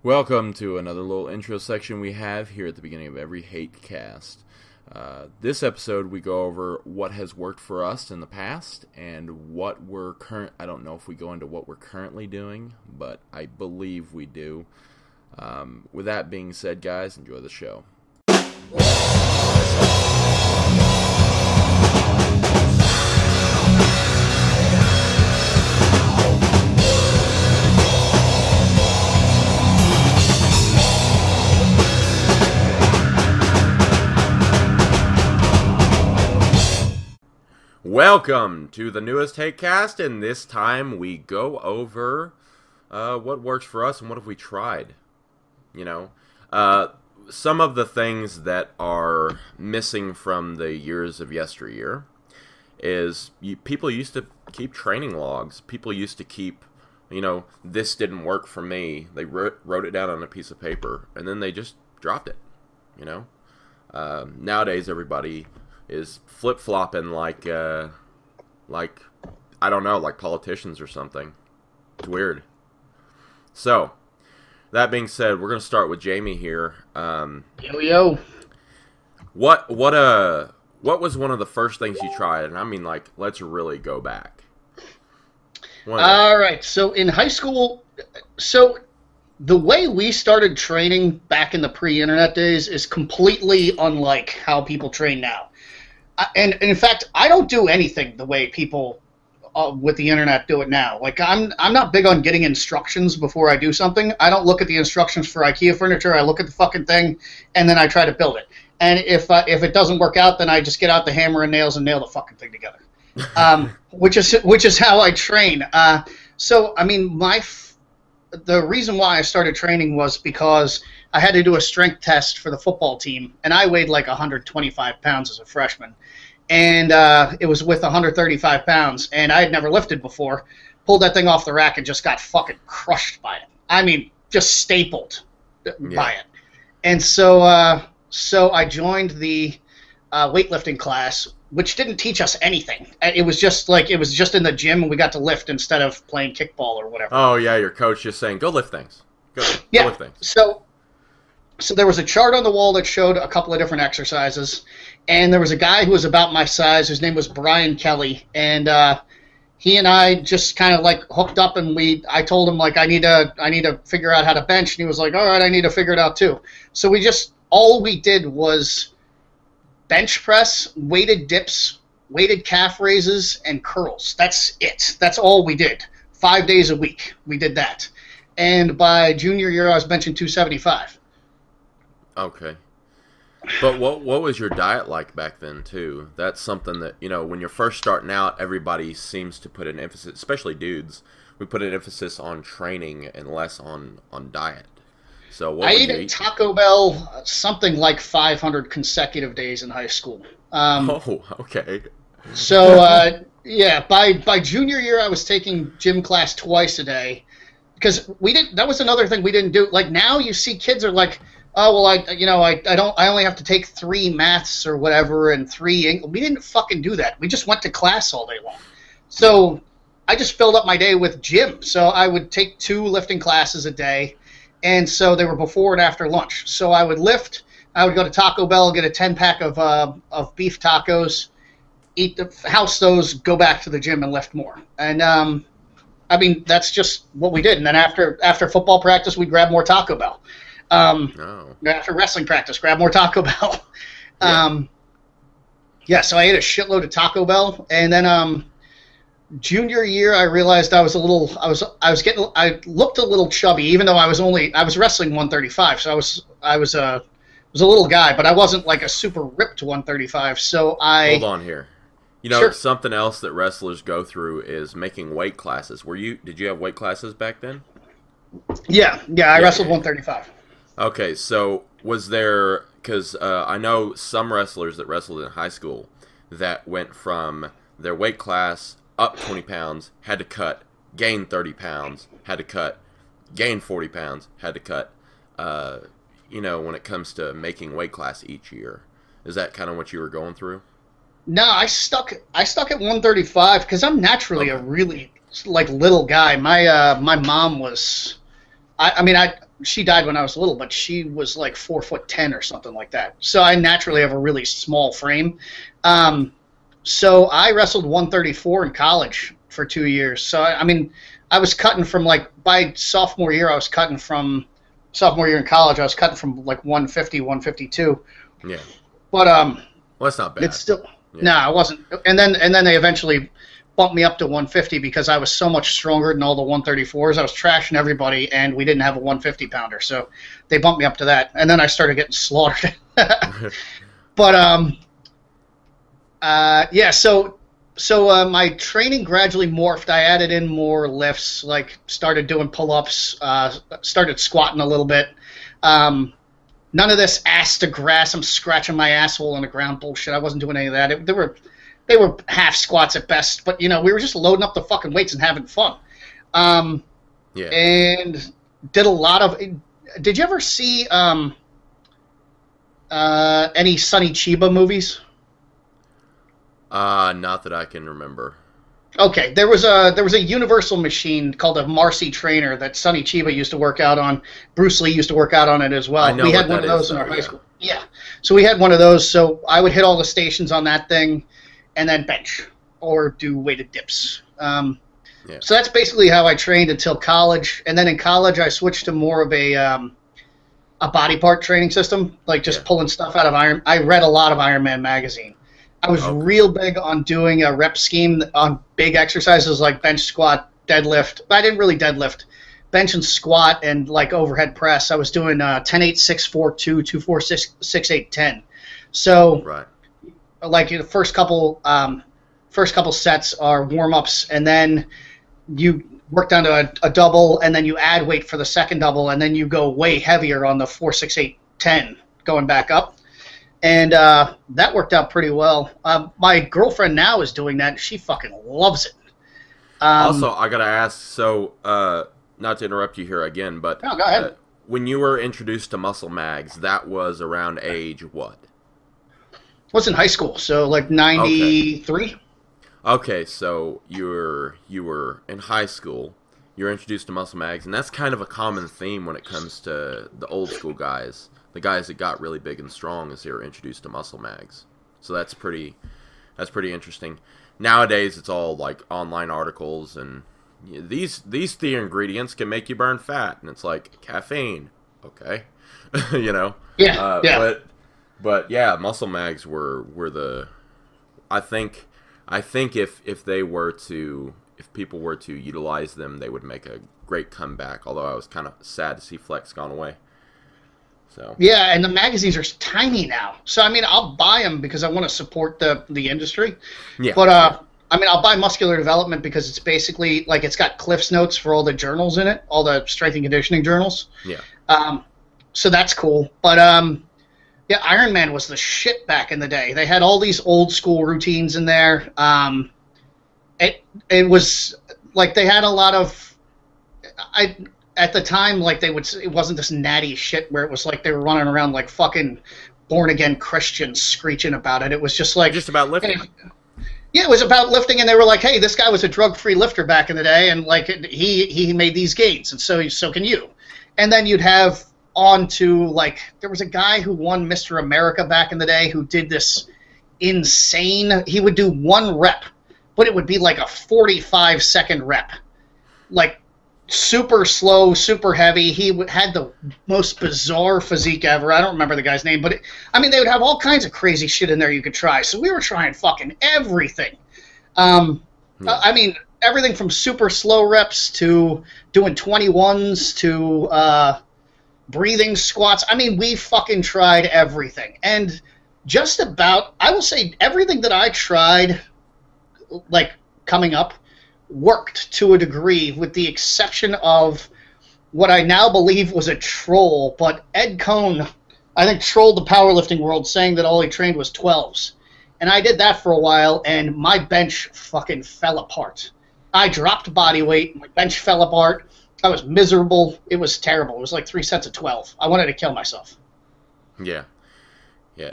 Welcome to another little intro section we have here at the beginning of every Hatecast. This episode we go over what has worked for us in the past and what we're I don't know if we go into what we're currently doing, but I believe we do. With that being said, guys, enjoy the show. Welcome to the newest Hatecast, and this time we go over what works for us and what have we tried. Some of the things that are missing from the years of yesteryear is people used to keep training logs. People used to keep, this didn't work for me. They wrote it down on a piece of paper, and then they just dropped it, Nowadays, everybody is flip-flopping like I don't know, like politicians or something. It's weird. So, that being said, we're going to start with Jamie here. Yo. What was one of the first things you tried? And I mean, like, let's really go back. All right, so in high school, the way we started training back in the pre-internet days is completely unlike how people train now. And in fact, I don't do anything the way people with the internet do it now. Like, I'm not big on getting instructions before I do something. I don't look at the instructions for IKEA furniture. I look at the fucking thing, and then I try to build it. And if it doesn't work out, then I just get out the hammer and nails and nail the fucking thing together. Which is how I train. So I mean, the reason why I started training was because I had to do a strength test for the football team, and I weighed like 125 pounds as a freshman. And it was with 135 pounds, and I had never lifted before. Pulled that thing off the rack and just got fucking crushed by it. I mean, just stapled by it. And so I joined the weightlifting class, which didn't teach us anything. It was just in the gym, and we got to lift instead of playing kickball or whatever. Oh yeah, your coach just saying, "Go lift things." Go lift things. So there was a chart on the wall that showed a couple of different exercises, and there was a guy who was about my size. His name was Brian Kelly, and he and I just kind of like hooked up, and I told him, like, I need to figure out how to bench, and he was like, all right, I need to figure it out too. So all we did was bench press, weighted dips, weighted calf raises, and curls. That's it. That's all we did. 5 days a week we did that. And by junior year, I was benching 275. Okay. But what was your diet like back then, too? That's something that, when you're first starting out, everybody seems to put an emphasis, especially dudes, we put an emphasis on training and less on diet. So what I ate at Taco Bell something like 500 consecutive days in high school. Okay. So, by junior year, I was taking gym class twice a day. Because that was another thing we didn't do. Like, now you see kids are like, oh, well, I only have to take 3 maths or whatever and 3 English. We didn't fucking do that. We just went to class all day long. So I just filled up my day with gym. So I would take 2 lifting classes a day, and so they were before and after lunch. So I would lift. I would go to Taco Bell, get a 10-pack of beef tacos, house those, go back to the gym and lift more. And I mean, that's just what we did. And then after football practice, we'd grab more Taco Bell. After wrestling practice, grab more Taco Bell. So I ate a shitload of Taco Bell, and then junior year I realized I looked a little chubby, even though I was wrestling 135, so I was a little guy, but I wasn't like a super ripped 135. So hold on here. Sure. Something else that wrestlers go through is making weight classes. Did you have weight classes back then? Yeah, I wrestled 135. Okay, so was there, because I know some wrestlers that wrestled in high school that went from their weight class up 20 pounds, had to cut, gain 30 pounds, had to cut, gain 40 pounds, had to cut, when it comes to making weight class each year. Is that kind of what you were going through? No, I stuck at 135 because I'm naturally a really little guy. My mom was, I she died when I was little, but she was like 4'10" or something like that. So I naturally have a really small frame. So I wrestled 134 in college for 2 years. So I mean, I was cutting from like by sophomore year, I was cutting from sophomore year in college, I was cutting from like 150, 152. Yeah. But well, that's not bad. It's still I wasn't. And then they eventually bumped me up to 150 because I was so much stronger than all the 134s. I was trashing everybody, and we didn't have a 150 pounder, so they bumped me up to that. And then I started getting slaughtered. But yeah, so my training gradually morphed. I added in more lifts, like started doing pull-ups, started squatting a little bit. None of this ass to grass, I'm scratching my asshole on the ground bullshit. I wasn't doing any of that. They were half squats at best, but, you know, we were just loading up the fucking weights and having fun. Yeah. And did a lot of... Did you ever see any Sonny Chiba movies? Not that I can remember. Okay, there was a universal machine called a Marcy trainer that Sonny Chiba used to work out on. Bruce Lee used to work out on it as well. We had one of those in our high school. Yeah, so we had one of those. So I would hit all the stations on that thing, and then bench or do weighted dips. So that's basically how I trained until college. And then in college, I switched to more of a body part training system, like just pulling stuff out of Iron. I read a lot of Iron Man magazine. I was real big on doing a rep scheme on big exercises like bench, squat, deadlift. I didn't really deadlift. Bench and squat and like overhead press. I was doing 10, 8, 6, 4, 2, 2, 4, 6, 6, 8, 10. So like the first couple sets are warm-ups, and then you work down to a double, and then you add weight for the second double, and then you go way heavier on the 4, 6, 8, 10 going back up. And that worked out pretty well. My girlfriend now is doing that. And she fucking loves it. Also, I got to ask, so not to interrupt you here again, but no, go ahead. When you were introduced to muscle mags, that was around age what? I was in high school, so like 93. Okay, so you were in high school. You were introduced to muscle mags, and that's kind of a common theme when it comes to the old school guys. The guys that got really big and strong as they were introduced to muscle mags. So that's pretty interesting. Nowadays, it's all like online articles, and these three ingredients can make you burn fat, and it's like caffeine. Okay, you know. Yeah. But yeah, muscle mags were the. I think if people were to utilize them, they would make a great comeback. Although I was kind of sad to see Flex gone away. So. Yeah, and the magazines are tiny now. So, I mean, I'll buy them because I want to support the industry. Yeah. But, I mean, I'll buy Muscular Development because it's basically, like, it's got Cliff's Notes for all the journals in it, all the strength and conditioning journals. Yeah. So that's cool. But, yeah, Iron Man was the shit back in the day. They had all these old school routines in there. It was, like, they had a lot of... At the time, like it wasn't this natty shit where it was like they were running around like fucking born-again Christians screeching about it. It was just like... Just about lifting. Yeah, it was about lifting, and they were like, hey, this guy was a drug-free lifter back in the day, and like he made these gains, and so can you. And then you'd have on to, like, there was a guy who won Mr. America back in the day who did this insane... He would do one rep, but it would be like a 45-second rep. Like... super slow, super heavy. He had the most bizarre physique ever. I don't remember the guy's name, but I mean, they would have all kinds of crazy shit in there you could try. So we were trying fucking everything. I mean, everything from super slow reps to doing 21s to breathing squats. I mean, we fucking tried everything. And just about, I will say, everything that I tried, like, coming up, worked to a degree, with the exception of what I now believe was a troll. But Ed Cohn, I think, trolled the powerlifting world saying that all he trained was 12s. And I did that for a while, and my bench fucking fell apart. I dropped body weight, my bench fell apart. I was miserable. It was terrible. It was like 3 sets of 12. I wanted to kill myself. Yeah.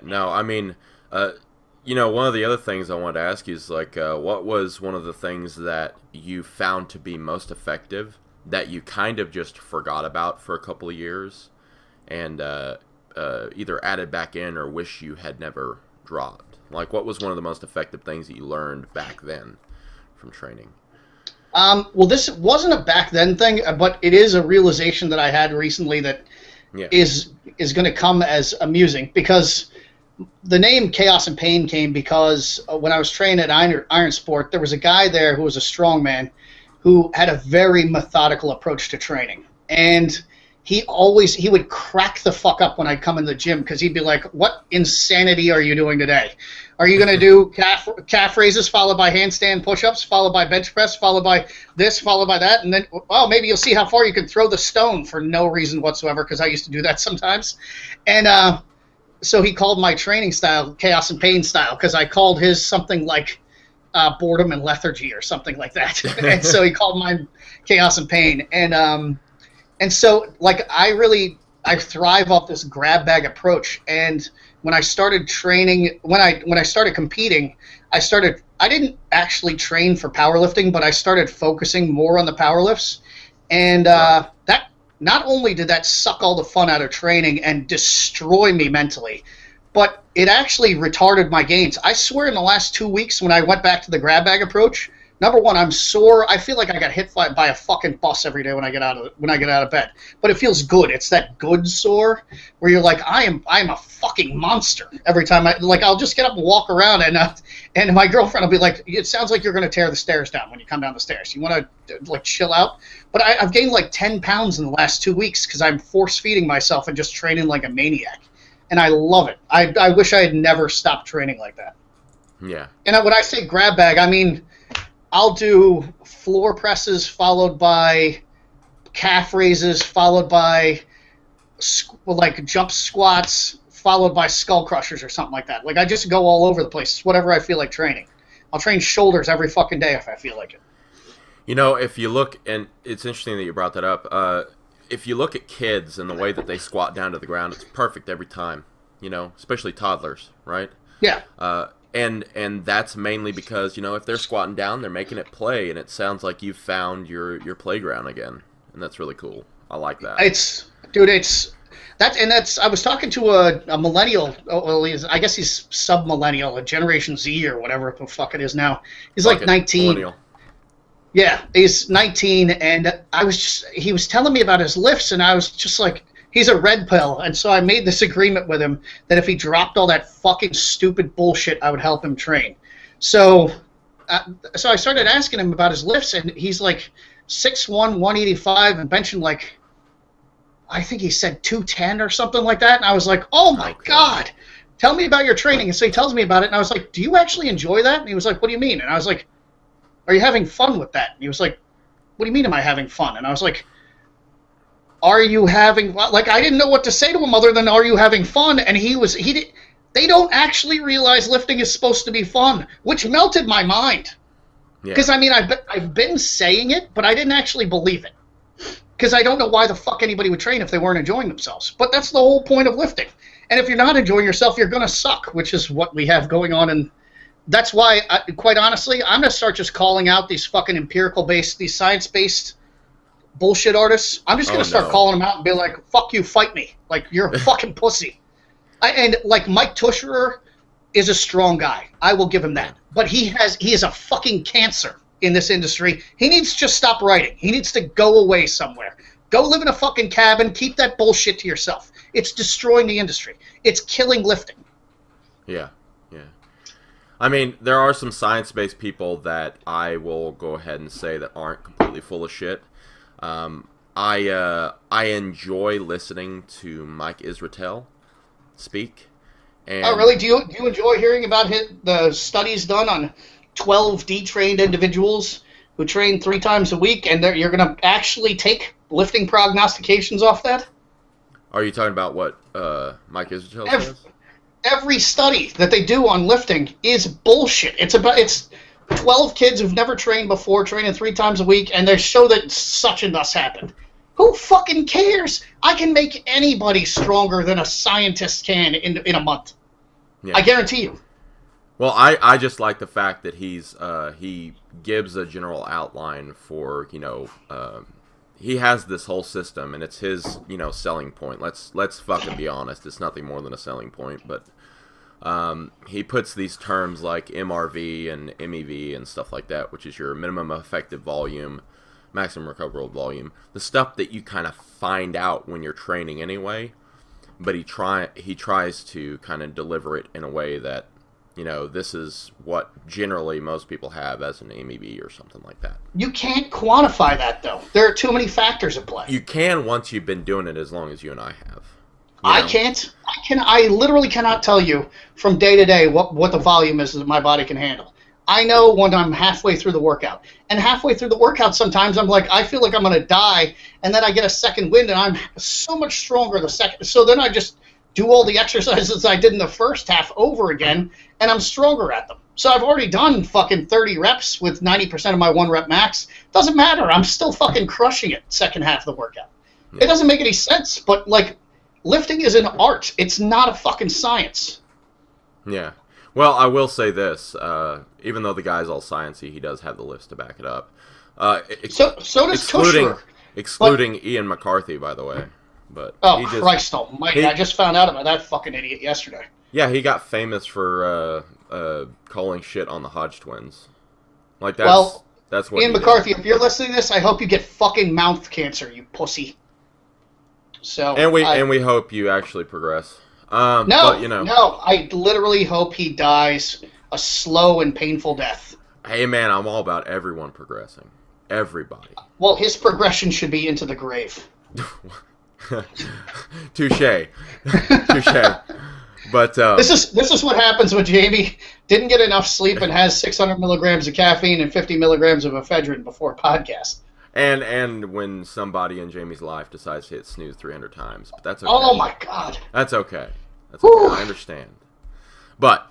No, I mean, you know, one of the other things I wanted to ask you is, like, what was one of the things that you found to be most effective that you kind of just forgot about for a couple of years and either added back in or wish you had never dropped? Like, what was one of the most effective things that you learned back then from training? Well, this wasn't a back then thing, but it is a realization that I had recently that is going to come as amusing, because the name Chaos and Pain came because when I was training at Iron Sport, there was a guy there who was a strongman who had a very methodical approach to training. And he would crack the fuck up when I'd come in the gym, because he'd be like, what insanity are you doing today? Are you going to do calf raises followed by handstand push-ups, followed by bench press, followed by this, followed by that, and then, well, maybe you'll see how far you can throw the stone for no reason whatsoever, because I used to do that sometimes. And so he called my training style Chaos and Pain style, because I called his something like boredom and lethargy or something like that. And so he called mine Chaos and Pain. And so, like, I thrive off this grab bag approach. And when I started training, when I started competing, I didn't actually train for powerlifting, but I started focusing more on the power lifts. And that, not only did that suck all the fun out of training and destroy me mentally, but it actually retarded my gains. I swear in the last 2 weeks when I went back to the grab bag approach, number one, I'm sore. I feel like I got hit by a fucking bus every day when I get out of bed. But it feels good. It's that good sore where you're like, I am a fucking monster every time. I'll just get up and walk around, and my girlfriend will be like, it sounds like you're going to tear the stairs down when you come down the stairs. You want to like chill out? But I've gained like 10 pounds in the last 2 weeks because I'm force feeding myself and just training like a maniac. And I love it. I wish I had never stopped training like that. Yeah. And when I say grab bag, I mean, I'll do floor presses followed by calf raises followed by like jump squats followed by skull crushers or something like that. Like, I just go all over the place. It's whatever I feel like training. I'll train shoulders every fucking day if I feel like it. You know, if you look, and it's interesting that you brought that up, if you look at kids and the way that they squat down to the ground, it's perfect every time, you know, especially toddlers, right? Yeah. And that's mainly because, you know, if they're squatting down, they're making it play, and it sounds like you've found your playground again, and that's really cool. I like that. I was talking to a millennial. Well, I guess he's sub-millennial, a Generation Z or whatever the fuck it is now. He's like 19. Millennial. Yeah, he's 19, and he was telling me about his lifts, and I was just like, he's a red pill, and so I made this agreement with him that if he dropped all that fucking stupid bullshit, I would help him train. So I started asking him about his lifts, and he's like 6'1", 185, and benching like, I think he said 210 or something like that, and I was like, oh my God, tell me about your training. And so he tells me about it, and I was like, do you actually enjoy that? And he was like, what do you mean? And I was like, are you having fun with that? And he was like, what do you mean am I having fun? And I was like, are you having, like, I didn't know what to say to him other than, are you having fun? And they don't actually realize lifting is supposed to be fun, which melted my mind. Because, I mean, I've been saying it, but I didn't actually believe it. Because I don't know why the fuck anybody would train if they weren't enjoying themselves. But that's the whole point of lifting. And if you're not enjoying yourself, you're going to suck, which is what we have going on. And that's why, quite honestly, I'm going to start just calling out these fucking empirical-based, these science-based bullshit artists. I'm just going to start calling them out and be like, fuck you, fight me. Like, you're a fucking pussy. And, like, Mike Tusherer is a strong guy. I will give him that. But he is a fucking cancer in this industry. He needs to just stop writing. He needs to go away somewhere. Go live in a fucking cabin. Keep that bullshit to yourself. It's destroying the industry. It's killing lifting. Yeah. I mean, there are some science-based people that I will go ahead and say that aren't completely full of shit. I enjoy listening to Mike Israetel speak. And oh, really? Do you enjoy hearing about the studies done on 12 detrained individuals who train 3 times a week, and you're going to actually take lifting prognostications off that? Are you talking about what Mike Israetel says? Every study that they do on lifting is bullshit. It's 12 kids who've never trained before, training 3 times a week, and they show that such and thus happened. Who fucking cares? I can make anybody stronger than a scientist can in a month. Yeah. I guarantee you. Well, I just like the fact that he gives a general outline for, you know, he has this whole system, and it's his, selling point. Let's fucking be honest. It's nothing more than a selling point, but he puts these terms like MRV and MEV and stuff like that, which is your minimum effective volume, maximum recoverable volume, the stuff that you kind of find out when you're training anyway. But he tries to kind of deliver it in a way that, this is what generally most people have as an MEV or something like that. You can't quantify that, though. There are too many factors at play. You can once you've been doing it as long as you and I have. I can't. I literally cannot tell you from day to day what the volume is that my body can handle. I know when I'm halfway through the workout. And halfway through the workout, sometimes I'm like, I feel like I'm going to die, and then I get a second wind, and I'm so much stronger the second. So then I just do all the exercises I did in the first half over again, and I'm stronger at them. So I've already done fucking 30 reps with 90% of my 1 rep max. Doesn't matter. I'm still fucking crushing it second half of the workout. Yeah. It doesn't make any sense, but, lifting is an art. It's not a fucking science. Yeah. Well, I will say this. Even though the guy's all sciencey, he does have the lifts to back it up. So does Tusher. Excluding Ian McCarthy, by the way. But Christ almighty. I just found out about that fucking idiot yesterday. Yeah, he got famous for calling shit on the Hodge twins. That's what Ian McCarthy, if you're listening to this, I hope you get fucking mouth cancer, you pussy. So and we hope you actually progress. No, I literally hope he dies a slow and painful death. Hey, man, I'm all about everyone progressing. Everybody. Well, his progression should be into the grave. Touche. But this is what happens when Jamie didn't get enough sleep and has 600 milligrams of caffeine and 50 milligrams of ephedrine before podcast. And when somebody in Jamie's life decides to hit snooze 300 times. But that's okay. Oh, my God. That's okay. I understand. But,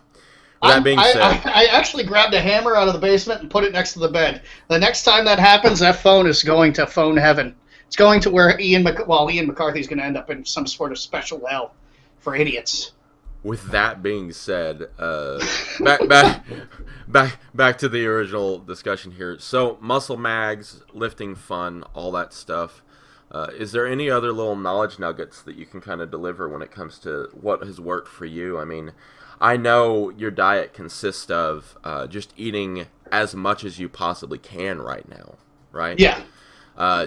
with that being said... I actually grabbed a hammer out of the basement and put it next to the bed. The next time that happens, that phone is going to phone heaven. It's going to where Ian McCarthy's going to end up in some sort of special hell for idiots. With that being said, back to the original discussion here. So, muscle mags, lifting fun, all that stuff. Is there any other little knowledge nuggets that you can kind of deliver when it comes to what has worked for you? I mean, I know your diet consists of just eating as much as you possibly can right now, right? Yeah.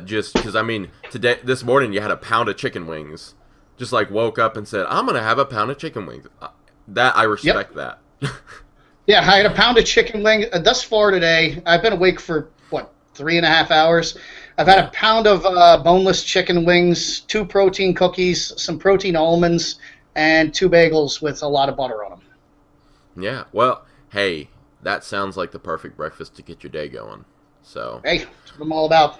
Just because, this morning you had a pound of chicken wings. Just woke up and said, I'm going to have a pound of chicken wings. I respect that. Yeah, I had a pound of chicken wing. Thus far today, I've been awake for, 3.5 hours. I've had a pound of boneless chicken wings, 2 protein cookies, some protein almonds, and 2 bagels with a lot of butter on them. Yeah, well, hey, that sounds like the perfect breakfast to get your day going. So hey, that's what I'm all about.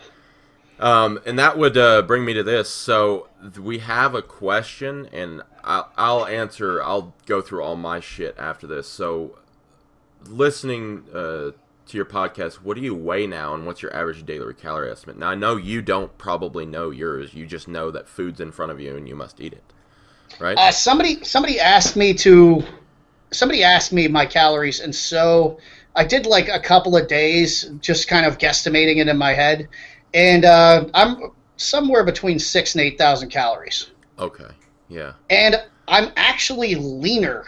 And that would bring me to this. So we have a question, and I'll answer. I'll go through all my shit after this. So listening to your podcast, what do you weigh now, and what's your average daily calorie estimate? Now, I know you don't probably know yours. You just know that food's in front of you, and you must eat it, right? Somebody asked me my calories, and so I did a couple of days just kind of guesstimating it in my head. And I'm somewhere between 6,000 and 8,000 calories. Okay, yeah. And I'm actually leaner.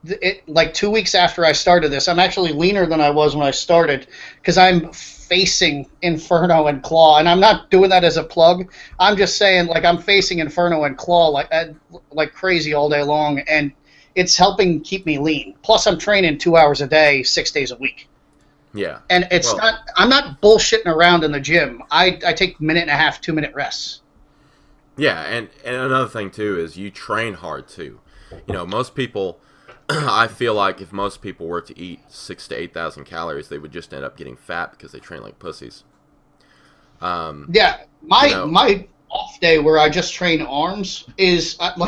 2 weeks after I started this, I'm actually leaner than I was when I started because I'm facing Inferno and Claw. And I'm not doing that as a plug. I'm just saying, I'm facing Inferno and Claw like crazy all day long. And it's helping keep me lean. Plus, I'm training 2 hours a day, 6 days a week. Yeah. And I'm not bullshitting around in the gym. I take 1.5-minute, 2-minute rests. Yeah, and another thing, too, is you train hard, too. Most people, I feel like if most people were to eat 6,000 to 8,000 calories, they would just end up getting fat because they train like pussies. Yeah, my off day where I just train arms is, I'm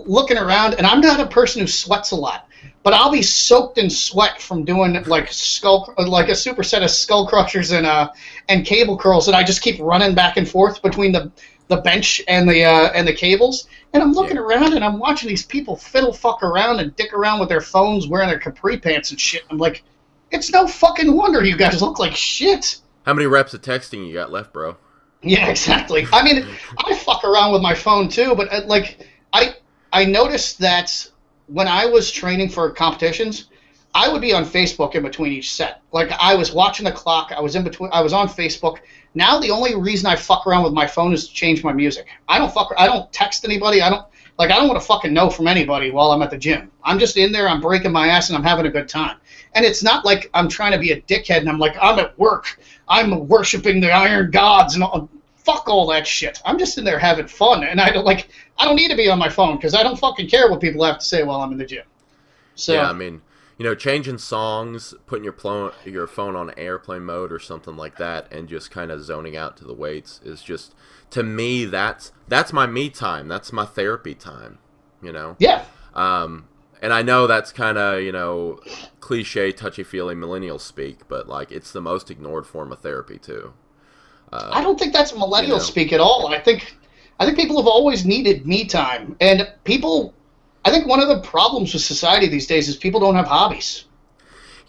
looking around, and I'm not a person who sweats a lot. But I'll be soaked in sweat from doing a superset of skull crushers and cable curls, and I just keep running back and forth between the bench and the cables. And I'm looking around and I'm watching these people fiddle fuck around and dick around with their phones, wearing their capri pants and shit. I'm like, it's no fucking wonder you guys look like shit. How many reps of texting you got left, bro? Yeah, exactly. I mean, I fuck around with my phone too, but like I noticed that when I was training for competitions, I would be on Facebook in between each set. Like I was watching the clock, I was in between, I was on Facebook. Now the only reason I fuck around with my phone is to change my music. I don't text anybody. I don't want to fucking know from anybody while I'm at the gym. I'm just in there, I'm breaking my ass and I'm having a good time. And it's not like I'm trying to be a dickhead and I'm like, I'm at work. I'm worshiping the iron gods and all. Fuck all that shit. I'm just in there having fun, and I don't need to be on my phone because I don't fucking care what people have to say while I'm in the gym. So yeah, I mean, changing songs, putting your phone on airplane mode or something like that, and just kind of zoning out to the weights is just, to me, that's my me time. That's my therapy time. Yeah. And I know that's kind of cliche, touchy-feely millennial speak, but like it's the most ignored form of therapy too. I don't think that's millennial speak at all. I think people have always needed me time, and I think one of the problems with society these days is people don't have hobbies.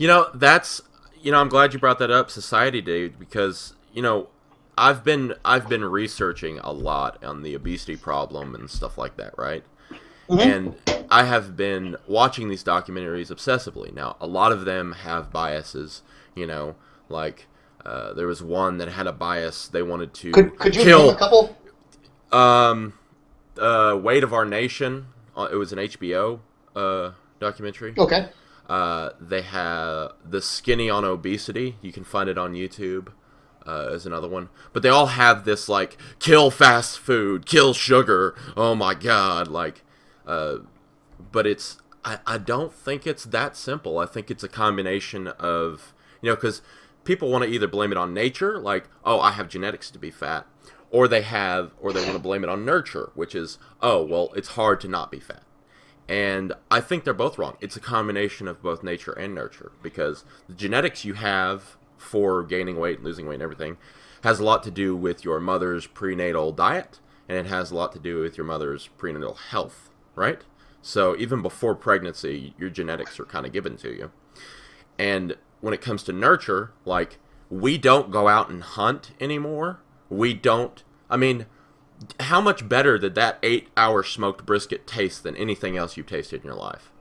I'm glad you brought that up, society, Dave, because I've been researching a lot on the obesity problem and stuff like that, right? Mm-hmm. And I have been watching these documentaries obsessively. Now, a lot of them have biases, like. There was one that had a bias. They wanted to could you name a couple? Weight of Our Nation. It was an HBO documentary. Okay. They have The Skinny on Obesity. You can find it on YouTube. Is another one. But they all have this like kill fast food, kill sugar. Oh my god! But it's I don't think it's that simple. I think it's a combination of because. People want to either blame it on nature, like, oh, I have genetics to be fat, or they want to blame it on nurture, which is, oh, well, it's hard to not be fat. And I think they're both wrong. It's a combination of both nature and nurture, because the genetics you have for gaining weight and losing weight and everything has a lot to do with your mother's prenatal diet, and it has a lot to do with your mother's prenatal health, right? So even before pregnancy, your genetics are kind of given to you. And when it comes to nurture, like, we don't go out and hunt anymore. How much better did that 8-hour smoked brisket taste than anything else you've tasted in your life?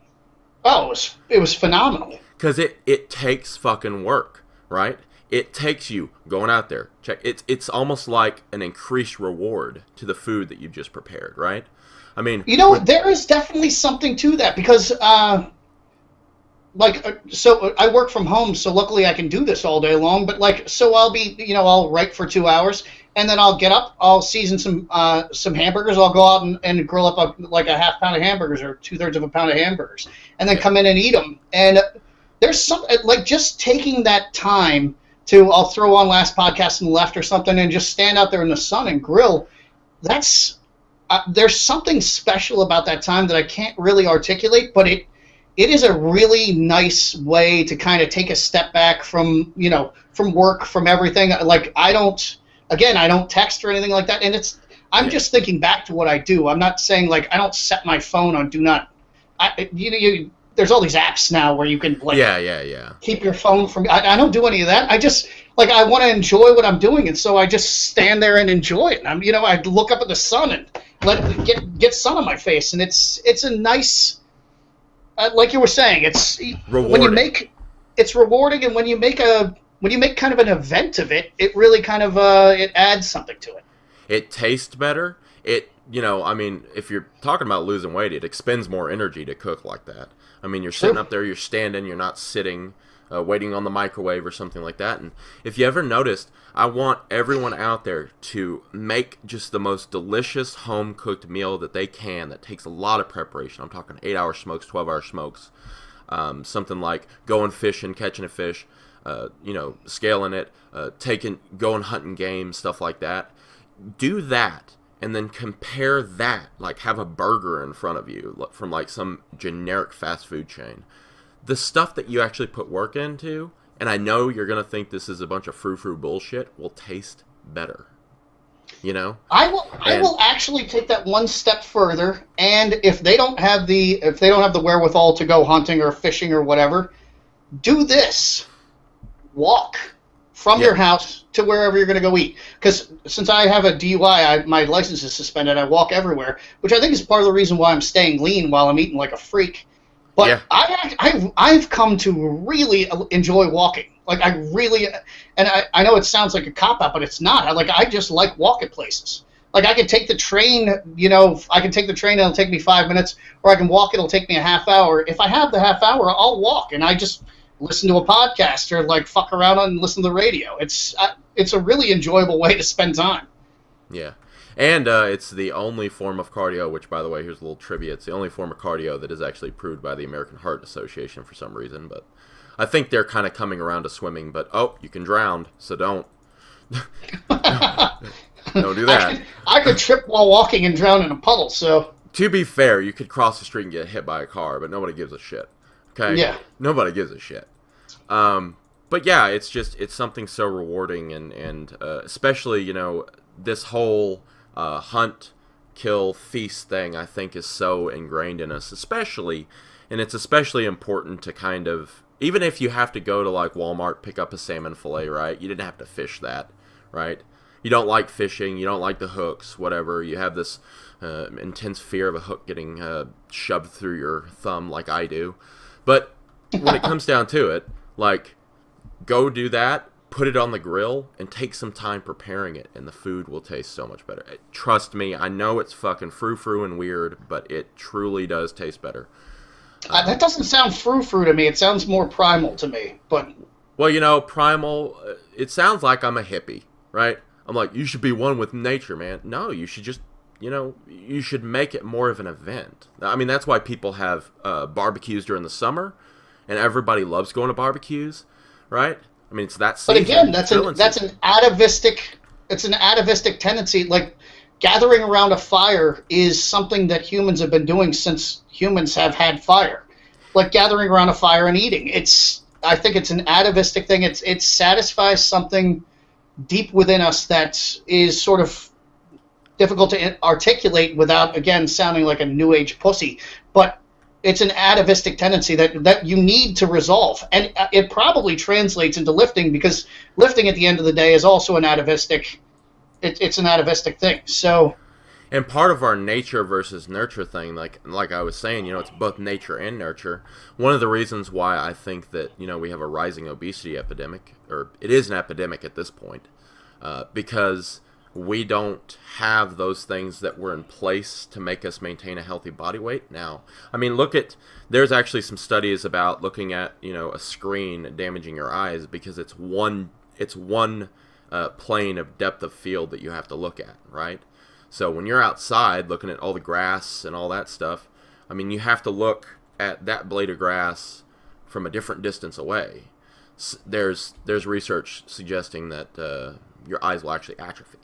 Oh, it was phenomenal. Because it takes fucking work, right? It takes you going out there. It's almost like an increased reward to the food that you've just prepared, right? I mean... there is definitely something to that, because... so I work from home, so luckily I can do this all day long. But so I'll be, I'll write for 2 hours, and then I'll get up, I'll season some hamburgers, I'll go out and grill up a half pound of hamburgers or 2/3 of a pound of hamburgers, and then come in and eat them. And there's some just taking that time I'll throw on Last Podcast on the Left or something, and just stand out there in the sun and grill. There's something special about that time that I can't really articulate, but it is a really nice way to kind of take a step back from work, from everything. Like, I don't text or anything like that. And I'm just thinking back to what I do. I'm not saying, like, I don't set my phone on do not, there's all these apps now where you can, keep your phone from, I don't do any of that. I just, I want to enjoy what I'm doing. And so I just stand there and enjoy it. And I look up at the sun and let it get sun on my face. And it's a nice, like you were saying, it's rewarding. It's rewarding, and when you make kind of an event of it, it really kind of it adds something to it. It tastes better. If you're talking about losing weight, it expends more energy to cook like that. I mean, you're sitting up there, you're standing, you're not sitting, waiting on the microwave or something like that. And if you ever noticed, I want everyone out there to make just the most delicious home-cooked meal that they can that takes a lot of preparation. I'm talking 8-hour smokes, 12-hour smokes. Something like going fishing, catching a fish, scaling it, going hunting game, stuff like that. Do that, and then compare that, like have a burger in front of you from like some generic fast food chain. The stuff that you actually put work into, and I know you're going to think this is a bunch of frou-frou bullshit, will taste better. I will actually take that one step further, and if they don't have the wherewithal to go hunting or fishing or whatever, do this. Walk from your house to wherever you're going to go eat. Because since I have a DUI, my license is suspended. I walk everywhere, which I think is part of the reason why I'm staying lean while I'm eating like a freak. But I've come to really enjoy walking. Like I really, and I know it sounds like a cop-out, but it's not. I just like walking places. Like I can take the train, I can take the train and it'll take me 5 minutes, or I can walk, it'll take me a half hour. If I have the half hour, I'll walk, and I just listen to a podcast or like fuck around and listen to the radio. It's a really enjoyable way to spend time. Yeah. And it's the only form of cardio, which, by the way, here's a little trivia. It's the only form of cardio that is actually approved by the American Heart Association for some reason. But I think they're kind of coming around to swimming. But, you can drown, so don't. Don't do that. I could trip while walking and drown in a puddle, so... To be fair, you could cross the street and get hit by a car, but nobody gives a shit. Okay? Yeah. Nobody gives a shit. But, yeah, it's something so rewarding, and especially, this whole... hunt, kill, feast thing, I think, is so ingrained in us, and it's especially important to kind of, even if you have to go to like Walmart, pick up a salmon fillet, right? You didn't have to fish that, right? You don't like fishing, you don't like the hooks, whatever. You have this intense fear of a hook getting shoved through your thumb like I do. But when it comes down to it, like, go do that. Put it on the grill and take some time preparing it, and the food will taste so much better. Trust me, I know it's fucking frou-frou and weird, but it truly does taste better. That doesn't sound frou-frou to me. It sounds more primal to me. But well, primal, it sounds like I'm a hippie, right? I'm like, you should be one with nature, man. No, you should just, you should make it more of an event. I mean, that's why people have barbecues during the summer, and everybody loves going to barbecues, right? I mean, it's that season. But again, that's an atavistic. It's an atavistic tendency. Like gathering around a fire is something that humans have been doing since humans have had fire. Like gathering around a fire and eating. I think it's an atavistic thing. It satisfies something deep within us that is sort of difficult to articulate without, again, sounding like a new age pussy. But it's an atavistic tendency that you need to resolve. And it probably translates into lifting, because lifting at the end of the day is also an atavistic, it's an atavistic thing. So, and part of our nature versus nurture thing, like I was saying, it's both nature and nurture. One of the reasons why I think that, we have a rising obesity epidemic, or it is an epidemic at this point, because we don't have those things that were in place to make us maintain a healthy body weight now. I mean, there's actually some studies about looking at, a screen damaging your eyes, because it's one plane of depth of field that you have to look at, right? So when you're outside looking at all the grass and all that stuff, I mean, you have to look at that blade of grass from a different distance away. There's research suggesting that your eyes will actually atrophy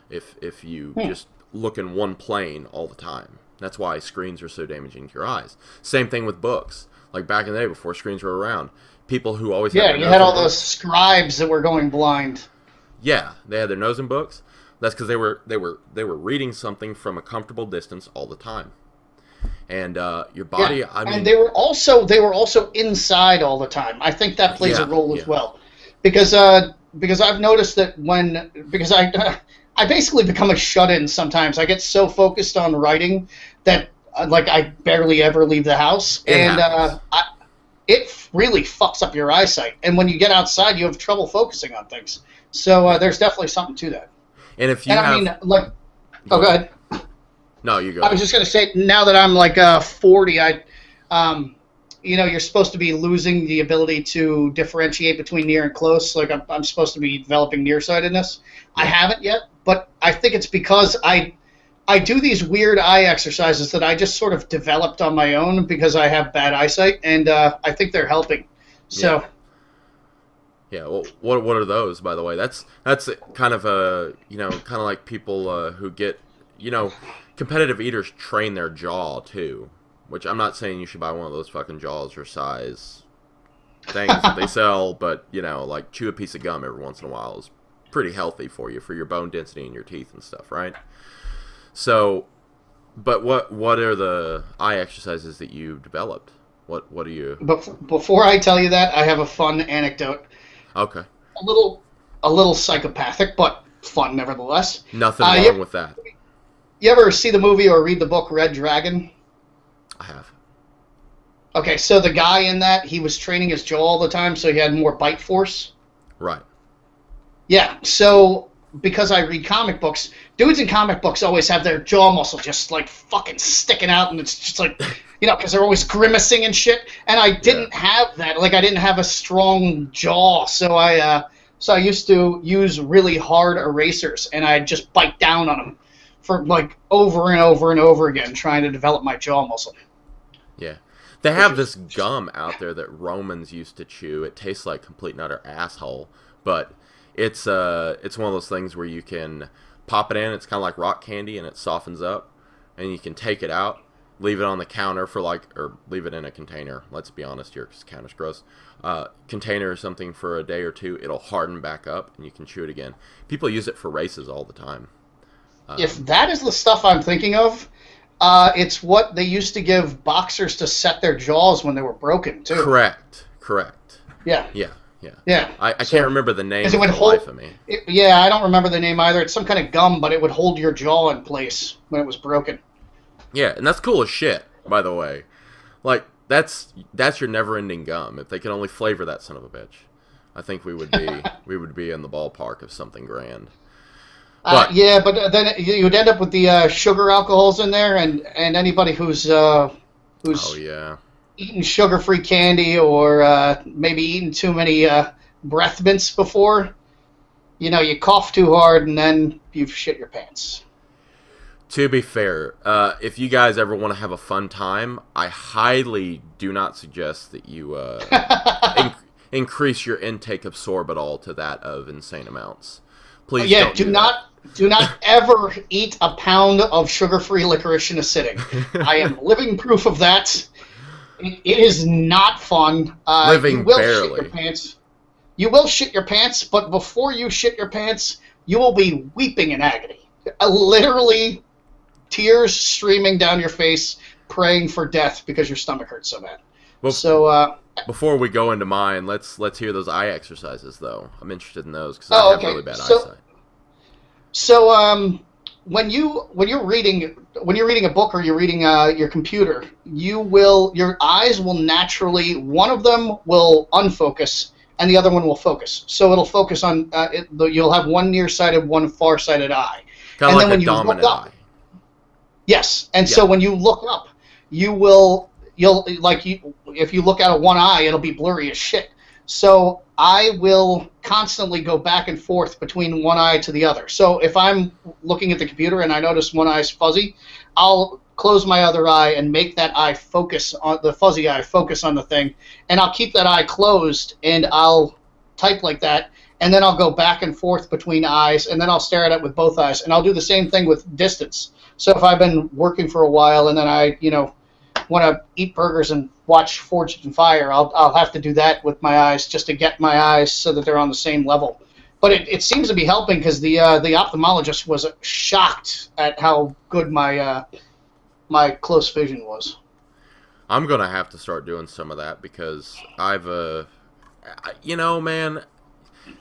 if you just look in one plane all the time. That's why screens are so damaging to your eyes. Same thing with books. Like back in the day before screens were around, people who always had you had all those scribes that were going blind. Yeah, they had their nose in books. That's because they were reading something from a comfortable distance all the time. And your body, yeah. I mean, and they were also inside all the time. I think that plays a role as well, because I've noticed that I basically become a shut-in sometimes. I get so focused on writing that I barely ever leave the house, it really fucks up your eyesight. And when you get outside, you have trouble focusing on things. So there's definitely something to that. And if you go ahead. No, you go. I was just going to say, now that I'm 40, you're supposed to be losing the ability to differentiate between near and close. Like I'm supposed to be developing nearsightedness. I haven't yet, but I think it's because I do these weird eye exercises that I just sort of developed on my own because I have bad eyesight, and I think they're helping. So. Yeah. Well, what are those, by the way? That's kind of like people who get, competitive eaters train their jaw too. Which I'm not saying you should buy one of those fucking jaws or size things that they sell, but, like chew a piece of gum every once in a while is pretty healthy for you, for your bone density in your teeth and stuff, right? So, but what are the eye exercises that you developed? What do you... Before I tell you that, I have a fun anecdote. Okay. a little psychopathic, but fun nevertheless. Nothing wrong with that. You ever see the movie or read the book Red Dragon? I have. Okay, so the guy in that, he was training his jaw all the time, so he had more bite force. Right. Yeah, so because I read comic books, dudes in comic books always have their jaw muscle just like fucking sticking out, and it's just like, you know, because they're always grimacing and shit. And I didn't have that. Like, I didn't have a strong jaw, so I used to use really hard erasers, and I'd just bite down on them for like over and over and over again, trying to develop my jaw muscle. Yeah. They have this gum out there that Romans used to chew. It tastes like complete and utter asshole, but it's one of those things where you can pop it in. It's kind of like rock candy, and it softens up, and you can take it out, leave it on the counter for or leave it in a container. Let's be honest here, because counter's gross. Container or something for a day or two. It'll harden back up, and you can chew it again. People use it for races all the time. If that is the stuff I'm thinking of, it's what they used to give boxers to set their jaws when they were broken, too. Correct. Yeah. Yeah. I can't remember the name for the life of me. Yeah, I don't remember the name either. It's some kind of gum, but it would hold your jaw in place when it was broken. Yeah, and that's cool as shit, by the way. Like, that's your never-ending gum. If they could only flavor that son of a bitch, I think we would be in the ballpark of something grand. But then you'd end up with the sugar alcohols in there, and anybody who's eaten sugar-free candy or maybe eaten too many breath mints before, you know, you cough too hard and then you've shit your pants. To be fair, if you guys ever want to have a fun time, I highly do not suggest that you increase your intake of sorbitol to that of insane amounts. Please do not ever eat a pound of sugar-free licorice in a sitting. I am living proof of that. It is not fun. Living barely. Shit your pants. You will shit your pants, but before you shit your pants, you will be weeping in agony. Literally, tears streaming down your face, praying for death because your stomach hurts so bad. Well, before we go into mine, let's hear those eye exercises, though. I'm interested in those because I have really bad eyesight. So, when you're reading a book or you're reading your computer, your eyes will naturally, one of them will unfocus and the other one will focus. So it'll focus on you'll have one nearsighted, one farsighted eye. Kind of like a dominant eye. Yes, and so when you look up, if you look out of one eye, it'll be blurry as shit. So I will constantly go back and forth between one eye to the other. So if I'm looking at the computer and I notice one eye's fuzzy, I'll close my other eye and make that eye focus on the fuzzy eye, focus on the thing, and I'll keep that eye closed and I'll type like that, and then I'll go back and forth between eyes, and then I'll stare at it with both eyes, and I'll do the same thing with distance. So if I've been working for a while and then I, want to eat burgers and watch Forged in Fire, I'll have to do that with my eyes just to get my eyes so that they're on the same level. But it seems to be helping because the ophthalmologist was shocked at how good my my close vision was. I'm gonna have to start doing some of that because I've man,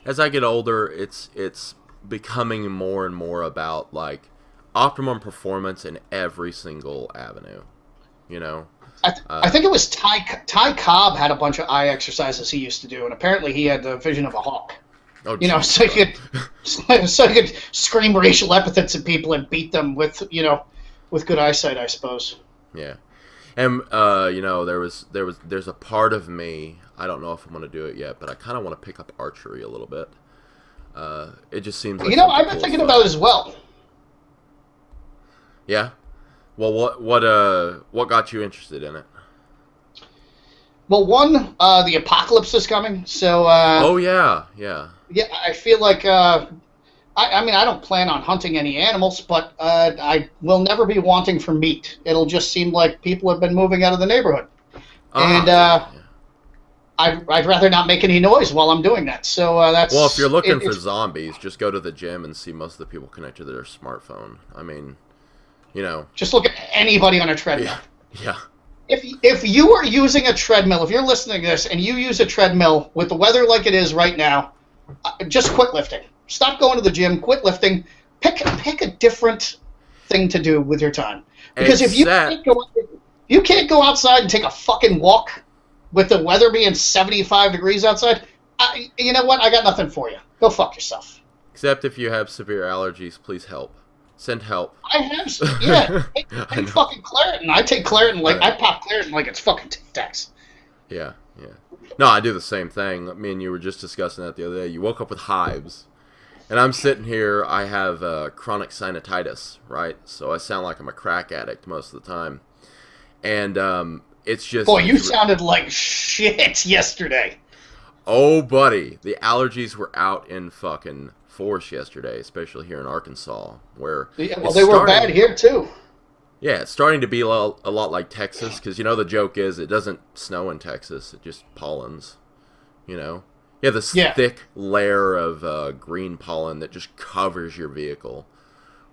as I get older, it's becoming more and more about like optimum performance in every single avenue. I think it was Ty Cobb had a bunch of eye exercises he used to do, and apparently he had the vision of a hawk. Oh, so you could scream racial epithets at people and beat them with good eyesight, I suppose. Yeah, and there's a part of me, I don't know if I'm gonna do it yet, but I kind of want to pick up archery a little bit. It just seems like I've been thinking about it as well. Yeah. Well, what got you interested in it? Well, one, the apocalypse is coming, so. Oh yeah. Yeah, I feel like I don't plan on hunting any animals, but I will never be wanting for meat. It'll just seem like people have been moving out of the neighborhood, and I'd rather not make any noise while I'm doing that. So that's. Well, if you're looking for zombies, just go to the gym and see most of the people connected to their smartphone. I mean. Just look at anybody on a treadmill. Yeah. If you are using a treadmill, if you're listening to this and you use a treadmill with the weather like it is right now, Just quit lifting. Stop going to the gym. Quit lifting. Pick a different thing to do with your time. Because if you can't go outside and take a fucking walk with the weather being 75 degrees outside, you know what? I got nothing for you. Go fuck yourself. Except if you have severe allergies, please help. Send help. I have, yeah. Take fucking Claritin. I take Claritin I pop Claritin like it's fucking Tic Tacs. Yeah. No, I do the same thing. Me and you were just discussing that the other day. You woke up with hives. And I'm sitting here, I have chronic sinusitis, right? So I sound like I'm a crack addict most of the time. And it's just... Boy, you sounded like shit yesterday. Oh, buddy. The allergies were out in fucking force yesterday, especially here in Arkansas, where... Yeah, well, they were bad here, too. Yeah, it's starting to be a lot like Texas, because, you know, the joke is it doesn't snow in Texas. It just pollens, you know? Yeah, this thick layer of green pollen that just covers your vehicle.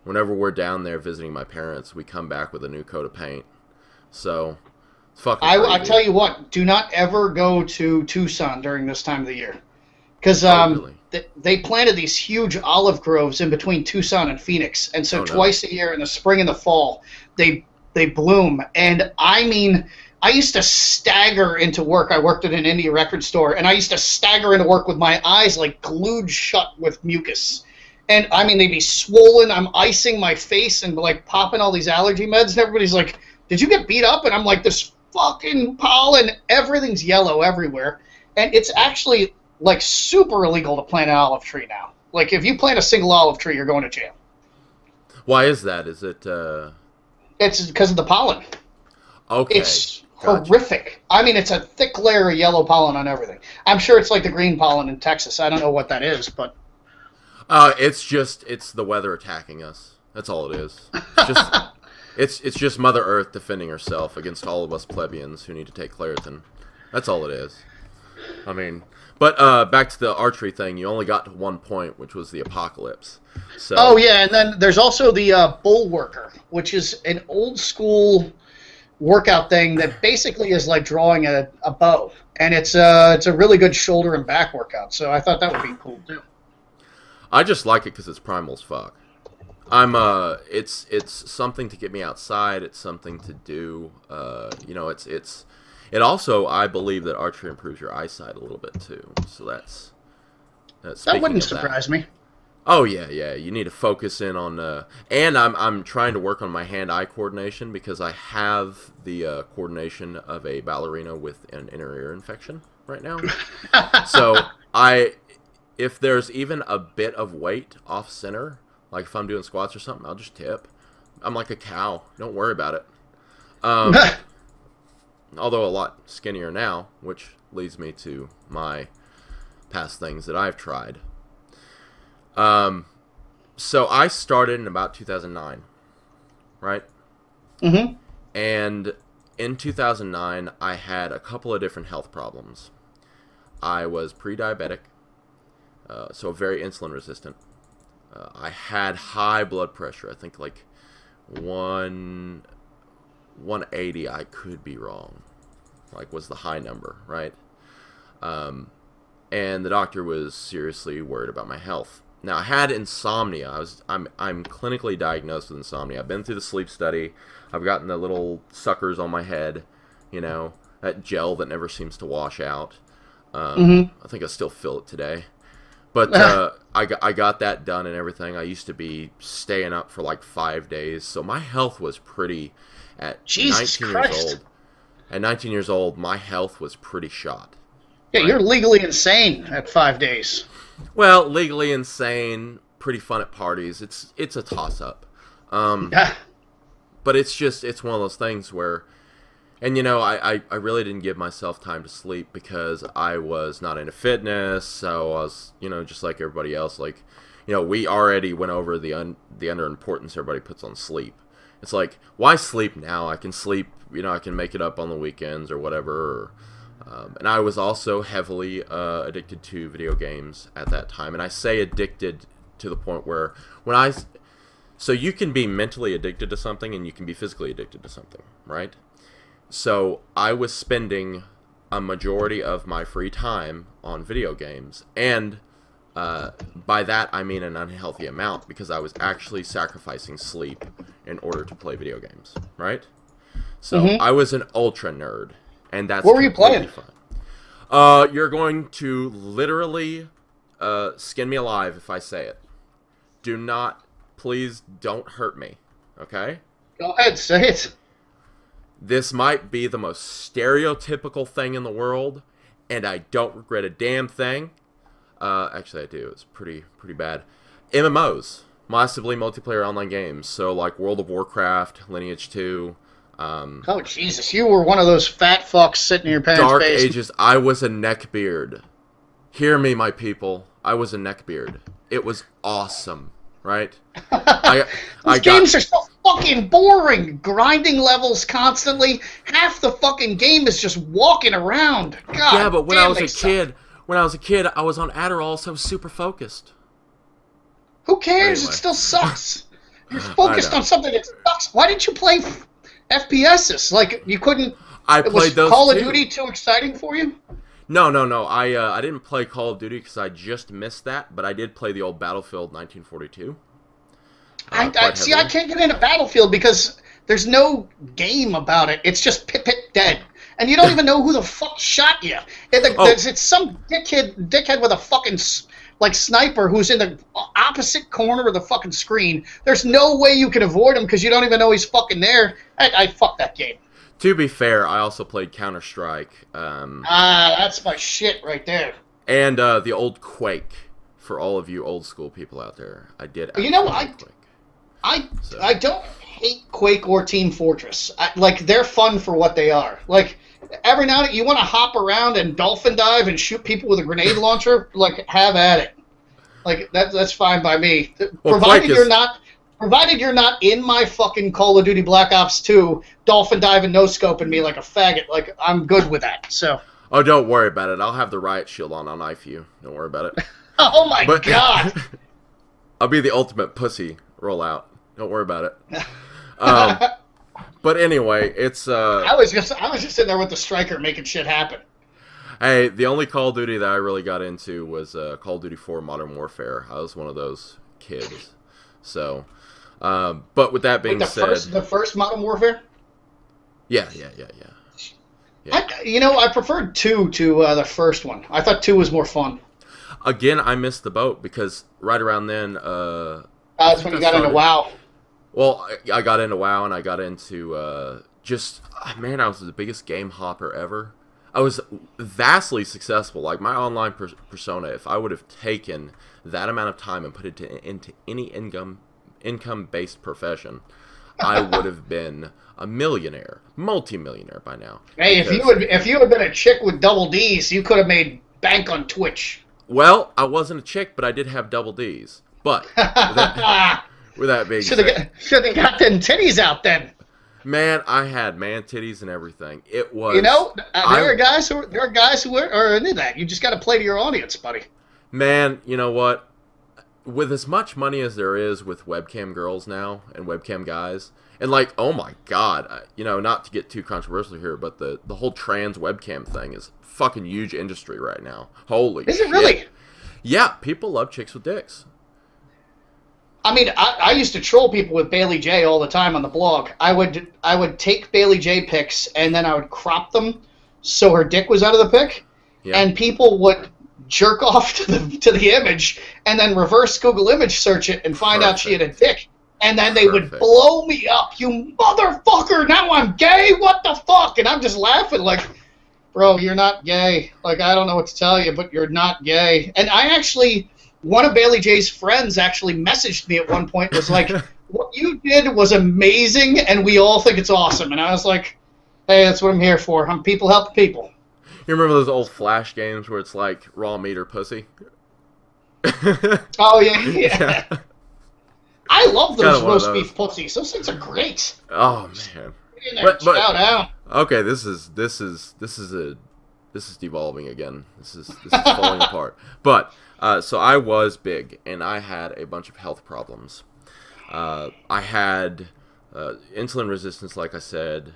Whenever we're down there visiting my parents, we come back with a new coat of paint. So, it's fucking crazy. I tell you what, do not ever go to Tucson during this time of the year. Because really? They planted these huge olive groves in between Tucson and Phoenix. And so twice a year, in the spring and the fall, they bloom. And I mean... I used to stagger into work. I worked at an indie record store, and I used to stagger into work with my eyes like glued shut with mucus. And, I mean, they'd be swollen. I'm icing my face and, like, popping all these allergy meds, and everybody's like, did you get beat up? And I'm like, this fucking pollen, everything's yellow everywhere. And it's actually, like, super illegal to plant an olive tree now. Like, if you plant a single olive tree, you're going to jail. Why is that? Is it... It's because of the pollen. Okay. It's horrific. I mean, it's a thick layer of yellow pollen on everything. I'm sure it's like the green pollen in Texas. I don't know what that is, but... it's the weather attacking us. That's all it is. It's just Mother Earth defending herself against all of us plebeians who need to take Claritin. That's all it is. I mean... But back to the archery thing, you only got to 1 point, which was the apocalypse. So... Oh, yeah, and then there's also the bull worker, which is an old-school... workout thing that basically is like drawing a bow, and it's a really good shoulder and back workout. So I thought that would be cool too. I just like it because it's primal as fuck. It's something to get me outside. It's something to do. You know, it also, I believe that archery improves your eyesight a little bit too. So that wouldn't surprise me. Oh yeah. You need to focus in on, and I'm trying to work on my hand-eye coordination because I have the coordination of a ballerina with an inner ear infection right now. So if there's even a bit of weight off center, like if I'm doing squats or something, I'll just tip. I'm like a cow. Don't worry about it. Although a lot skinnier now, which leads me to my past things that I've tried. So I started in about 2009, right? Mm-hmm. And in 2009, I had a couple of different health problems. I was pre-diabetic, so very insulin resistant. I had high blood pressure. I think like 180, I could be wrong, like was the high number, right? And the doctor was seriously worried about my health. Now, I had insomnia. I'm clinically diagnosed with insomnia. I've been through the sleep study. I've gotten the little suckers on my head, you know, that gel that never seems to wash out. I think I still feel it today. But I got that done and everything. I used to be staying up for like 5 days. So my health was pretty... At Jesus 19 Christ. years old, at 19 years old, my health was pretty shot. Yeah, right? You're legally insane at 5 days. Well, legally insane, pretty fun at parties. It's a toss-up. But it's one of those things where, and you know, I really didn't give myself time to sleep because I was not into fitness, so I was, you know, just like everybody else. Like, you know, we already went over the underimportance everybody puts on sleep. It's like, why sleep now? I can sleep, you know, I can make it up on the weekends or whatever. And I was also heavily addicted to video games at that time. And I say addicted to the point where so you can be mentally addicted to something and you can be physically addicted to something, right? So I was spending a majority of my free time on video games. And By that, I mean an unhealthy amount, because I was actually sacrificing sleep in order to play video games, right? So I was an ultra nerd, and that's what were you playing? Fun. You're going to literally skin me alive if I say it. Do not, please don't hurt me, okay? Go ahead, say it. This might be the most stereotypical thing in the world, and I don't regret a damn thing. Actually, I do. It's pretty bad. MMOs, massively multiplayer online games. So, like World of Warcraft, Lineage 2. Oh, Jesus. You were one of those fat fucks sitting in your parents' Dark basement. Ages. I was a neckbeard. Hear me, my people. I was a neckbeard. It was awesome, right? These games are so fucking boring. Grinding levels constantly. Half the fucking game is just walking around. God, yeah, but when I was a kid, I was on Adderall, so I was super focused. Who cares? Anyway. It still sucks. You're focused on something that sucks. Why didn't you play FPSs? Like, you couldn't... I played those Call of Duty too exciting for you? No. I didn't play Call of Duty because I just missed that, but I did play the old Battlefield 1942. I can't get into Battlefield because there's no game about it. It's just Pip dead. And you don't even know who the fuck shot you. It's some dickhead with a fucking sniper who's in the opposite corner of the fucking screen. There's no way you can avoid him because you don't even know he's fucking there. I fuck that game. To be fair, I also played Counter-Strike. That's my shit right there. And the old Quake, for all of you old school people out there. I did. You know, I don't hate Quake or Team Fortress. They're fun for what they are. Like, every now and then you want to hop around and dolphin dive and shoot people with a grenade launcher, have at it. Like, that's fine by me. Well, provided you're not in my fucking Call of Duty Black Ops 2 dolphin diving no scoping me like a faggot. Like, I'm good with that. So. Oh, don't worry about it. I'll have the riot shield on. I'll knife you. Don't worry about it. Oh my god. I'll be the ultimate pussy rollout. Don't worry about it. But anyway, it's I was just sitting there with the striker making shit happen. Hey, the only Call of Duty that I really got into was Call of Duty 4 Modern Warfare. I was one of those kids. So, but with that being said, the first Modern Warfare. Yeah. I preferred 2 to the first one. I thought 2 was more fun. Again, I missed the boat because right around then, that's when you got into WoW. Well, I got into WoW and I got into I was the biggest game hopper ever. I was vastly successful. Like, my online persona, if I would have taken that amount of time and put it into any income-based profession, I would have been a millionaire, multi-millionaire by now. Hey, if you had been a chick with double D's, you could have made bank on Twitch. Well, I wasn't a chick, but I did have double D's. But with that being said, should have got them titties out then. Man, I had man titties and everything. It was. There are guys who are into that. You just got to play to your audience, buddy. Man, you know what? With as much money as there is with webcam girls now and webcam guys, and oh my god, not to get too controversial here, but the whole trans webcam thing is a fucking huge industry right now. Holy shit. Is it really? Yeah, people love chicks with dicks. I mean, I used to troll people with Bailey J all the time on the blog. I would take Bailey J pics and then I would crop them so her dick was out of the pic, and people would jerk off to the image and then reverse Google image search it and find out she had a dick, and then they would blow me up. You motherfucker! Now I'm gay. What the fuck? And I'm just laughing like, bro, you're not gay. Like, I don't know what to tell you, but you're not gay. And one of Bailey J's friends actually messaged me at one point, was like, what you did was amazing, and we all think it's awesome. And I was like, hey, that's what I'm here for. I'm people helping people. You remember those old Flash games where it's like raw meat or pussy? Oh, yeah. I love those roast beef pussies. Those things are great. Oh, man. Get in there, chow down. Okay, this is devolving again. This is falling apart. But so I was big, and I had a bunch of health problems. I had insulin resistance, like I said,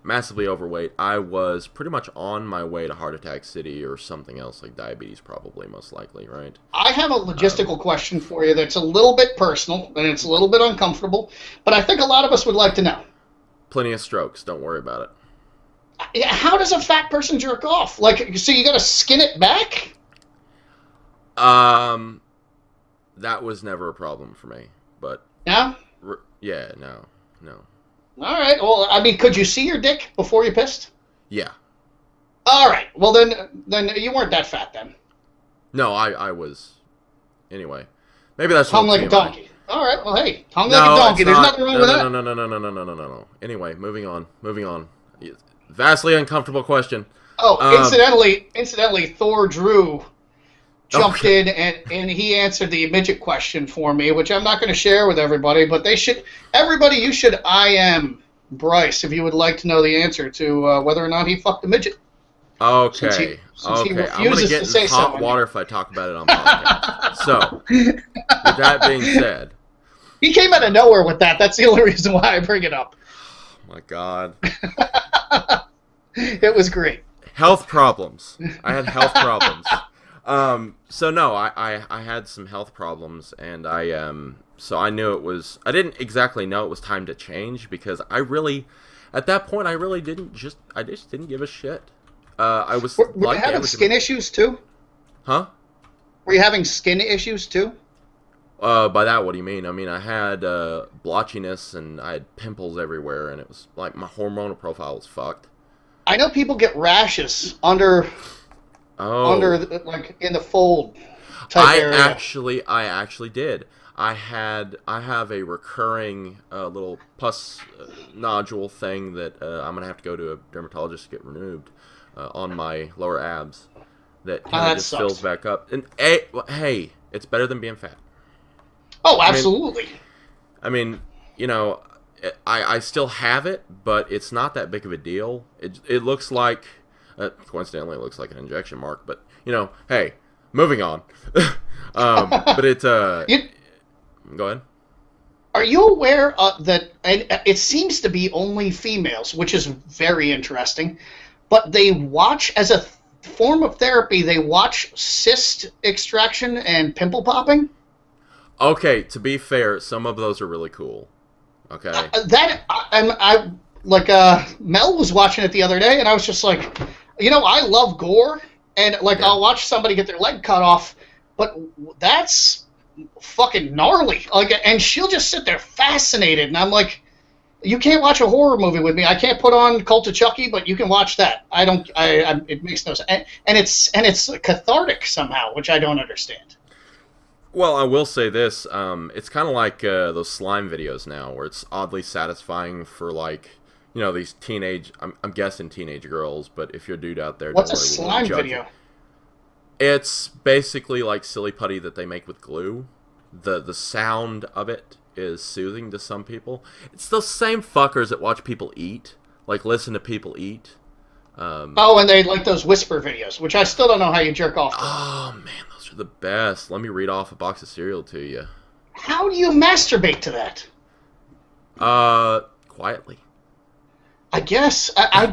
massively overweight. I was pretty much on my way to heart attack city or something else, like diabetes probably, most likely, right? I have a logistical question for you that's a little bit personal, and it's a little bit uncomfortable, but I think a lot of us would like to know. Plenty of strokes, don't worry about it. How does a fat person jerk off? Like, so you got to skin it back? That was never a problem for me, but... No? Yeah, no. All right. Well, I mean, could you see your dick before you pissed? Yeah. All right. Well, then you weren't that fat then. No, I was. Anyway, maybe that's hung like a donkey. All right. Well, hey, hung like a donkey. There's nothing wrong with that. No. Anyway, moving on. Vastly uncomfortable question. Oh, incidentally, Thor Drew jumped in and he answered the midget question for me, which I'm not going to share with everybody, but you should IM Bryce if you would like to know the answer to whether or not he fucked a midget. Okay. Since he I'm going to get in hot water if I talk about it on podcast. So, with that being said. He came out of nowhere with that. That's the only reason why I bring it up. Oh, my God. It was great. Health problems. I had health problems. So no, I had some health problems, and so I knew it was, I didn't exactly know it was time to change, because at that point, I just didn't give a shit. I was Were you having skin issues too? Huh? Were you having skin issues too? By that, what do you mean? I mean, I had, blotchiness, and I had pimples everywhere, and it was, like, my hormonal profile was fucked. I know people get rashes under, like, in the fold type area. I actually did. I have a recurring little pus nodule thing that I'm gonna have to go to a dermatologist to get removed on my lower abs. That kind of just fills back up. And hey, it's better than being fat. Oh, absolutely. I mean, you know, I still have it, but it's not that big of a deal. It looks like, coincidentally, it looks like an injection mark. But you know, hey, moving on. But it. Go ahead. Are you aware that and it seems to be only females, which is very interesting, but they watch as a form of therapy. They watch cyst extraction and pimple popping. Okay, to be fair, some of those are really cool. Okay. Mel was watching it the other day, and I was just like, you know, I love gore, and I'll watch somebody get their leg cut off, but that's fucking gnarly. Like, and she'll just sit there fascinated, and I'm like, you can't watch a horror movie with me. I can't put on Cult of Chucky, but you can watch that. It makes no sense, and it's cathartic somehow, which I don't understand. Well, I will say this. It's kind of like those slime videos now, where it's oddly satisfying for, like, you know, these teenage, I'm guessing teenage girls, but if you're a dude out there, what's a slime video? It's basically like silly putty that they make with glue. The sound of it is soothing to some people. It's those same fuckers that watch people eat, like listen to people eat. And they like those whisper videos, which I still don't know how you jerk off to. Oh, man, those are the best. Let me read off a box of cereal to you. How do you masturbate to that? Quietly. I guess. I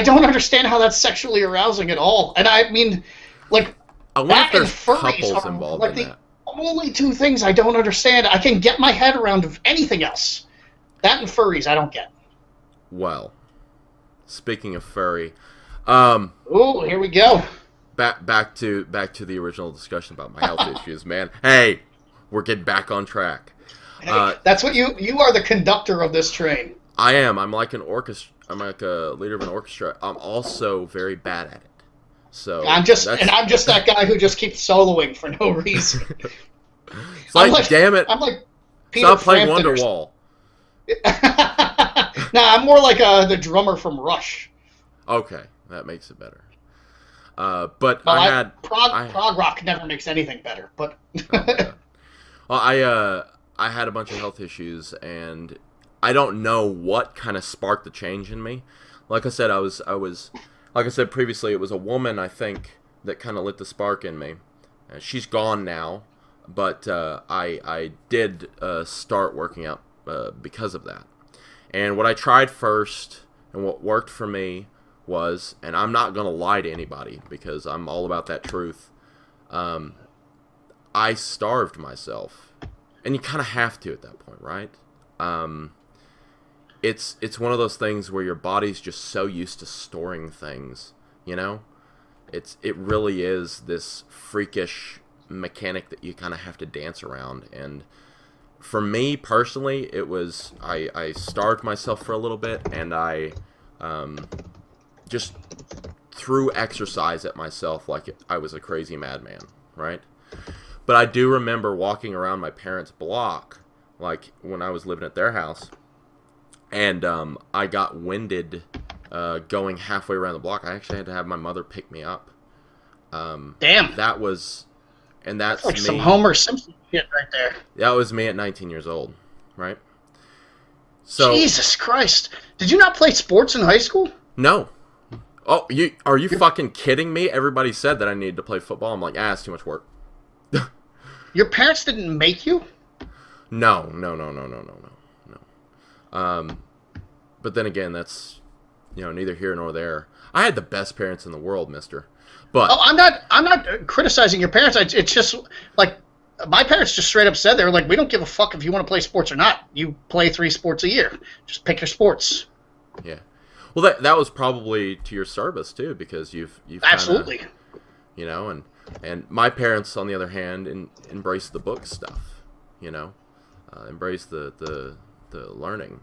don't understand how that's sexually arousing at all. And I mean, like, I wonder that if there's and furries couples are involved like in the that. only two things I don't understand. I can get my head around anything else. That and furries I don't get. Well, speaking of furry, oh, here we go. Back to the original discussion about my health issues, man. Hey, we're getting back on track. Hey, that's what you are, the conductor of this train. I am. I'm like an orchestra. I'm like a leader of an orchestra. I'm also very bad at it. So I'm just that guy who just keeps soloing for no reason. It's like, damn it! I'm like Peter stop playing Frampton Wonderwall. Nah, I'm more like the drummer from Rush. Okay, that makes it better. But well, prog rock never makes anything better. But well, I had a bunch of health issues, and I don't know what kind of sparked the change in me. Like I said, I was like I said previously, it was a woman, I think, that kind of lit the spark in me. She's gone now, but I did start working out because of that. And what I tried first and what worked for me was, and I'm not going to lie to anybody because I'm all about that truth, I starved myself. And you kind of have to at that point, right? It's one of those things where your body's just so used to storing things, you know? It really is this freakish mechanic that you kind of have to dance around. And for me personally, it was I starved myself for a little bit, and I just threw exercise at myself like I was a crazy madman, right? But I do remember walking around my parents' block, like when I was living at their house, and I got winded going halfway around the block. I actually had to have my mother pick me up. Damn. That was, and that's like me. Some Homer Simpson shit right there. That was me at 19 years old, right? So Jesus Christ! Did you not play sports in high school? No. Oh, are you fucking kidding me? Everybody said that I needed to play football. I'm like, it's too much work. Your parents didn't make you? No. But then again, that's neither here nor there. I had the best parents in the world, mister. But I'm not criticizing your parents. It's just like my parents just straight up said they were like, we don't give a fuck if you want to play sports or not. You play 3 sports a year. Just pick your sports. Yeah. Well, that was probably to your service too, because you've absolutely, and my parents, on the other hand, embrace the book stuff, embrace the learning.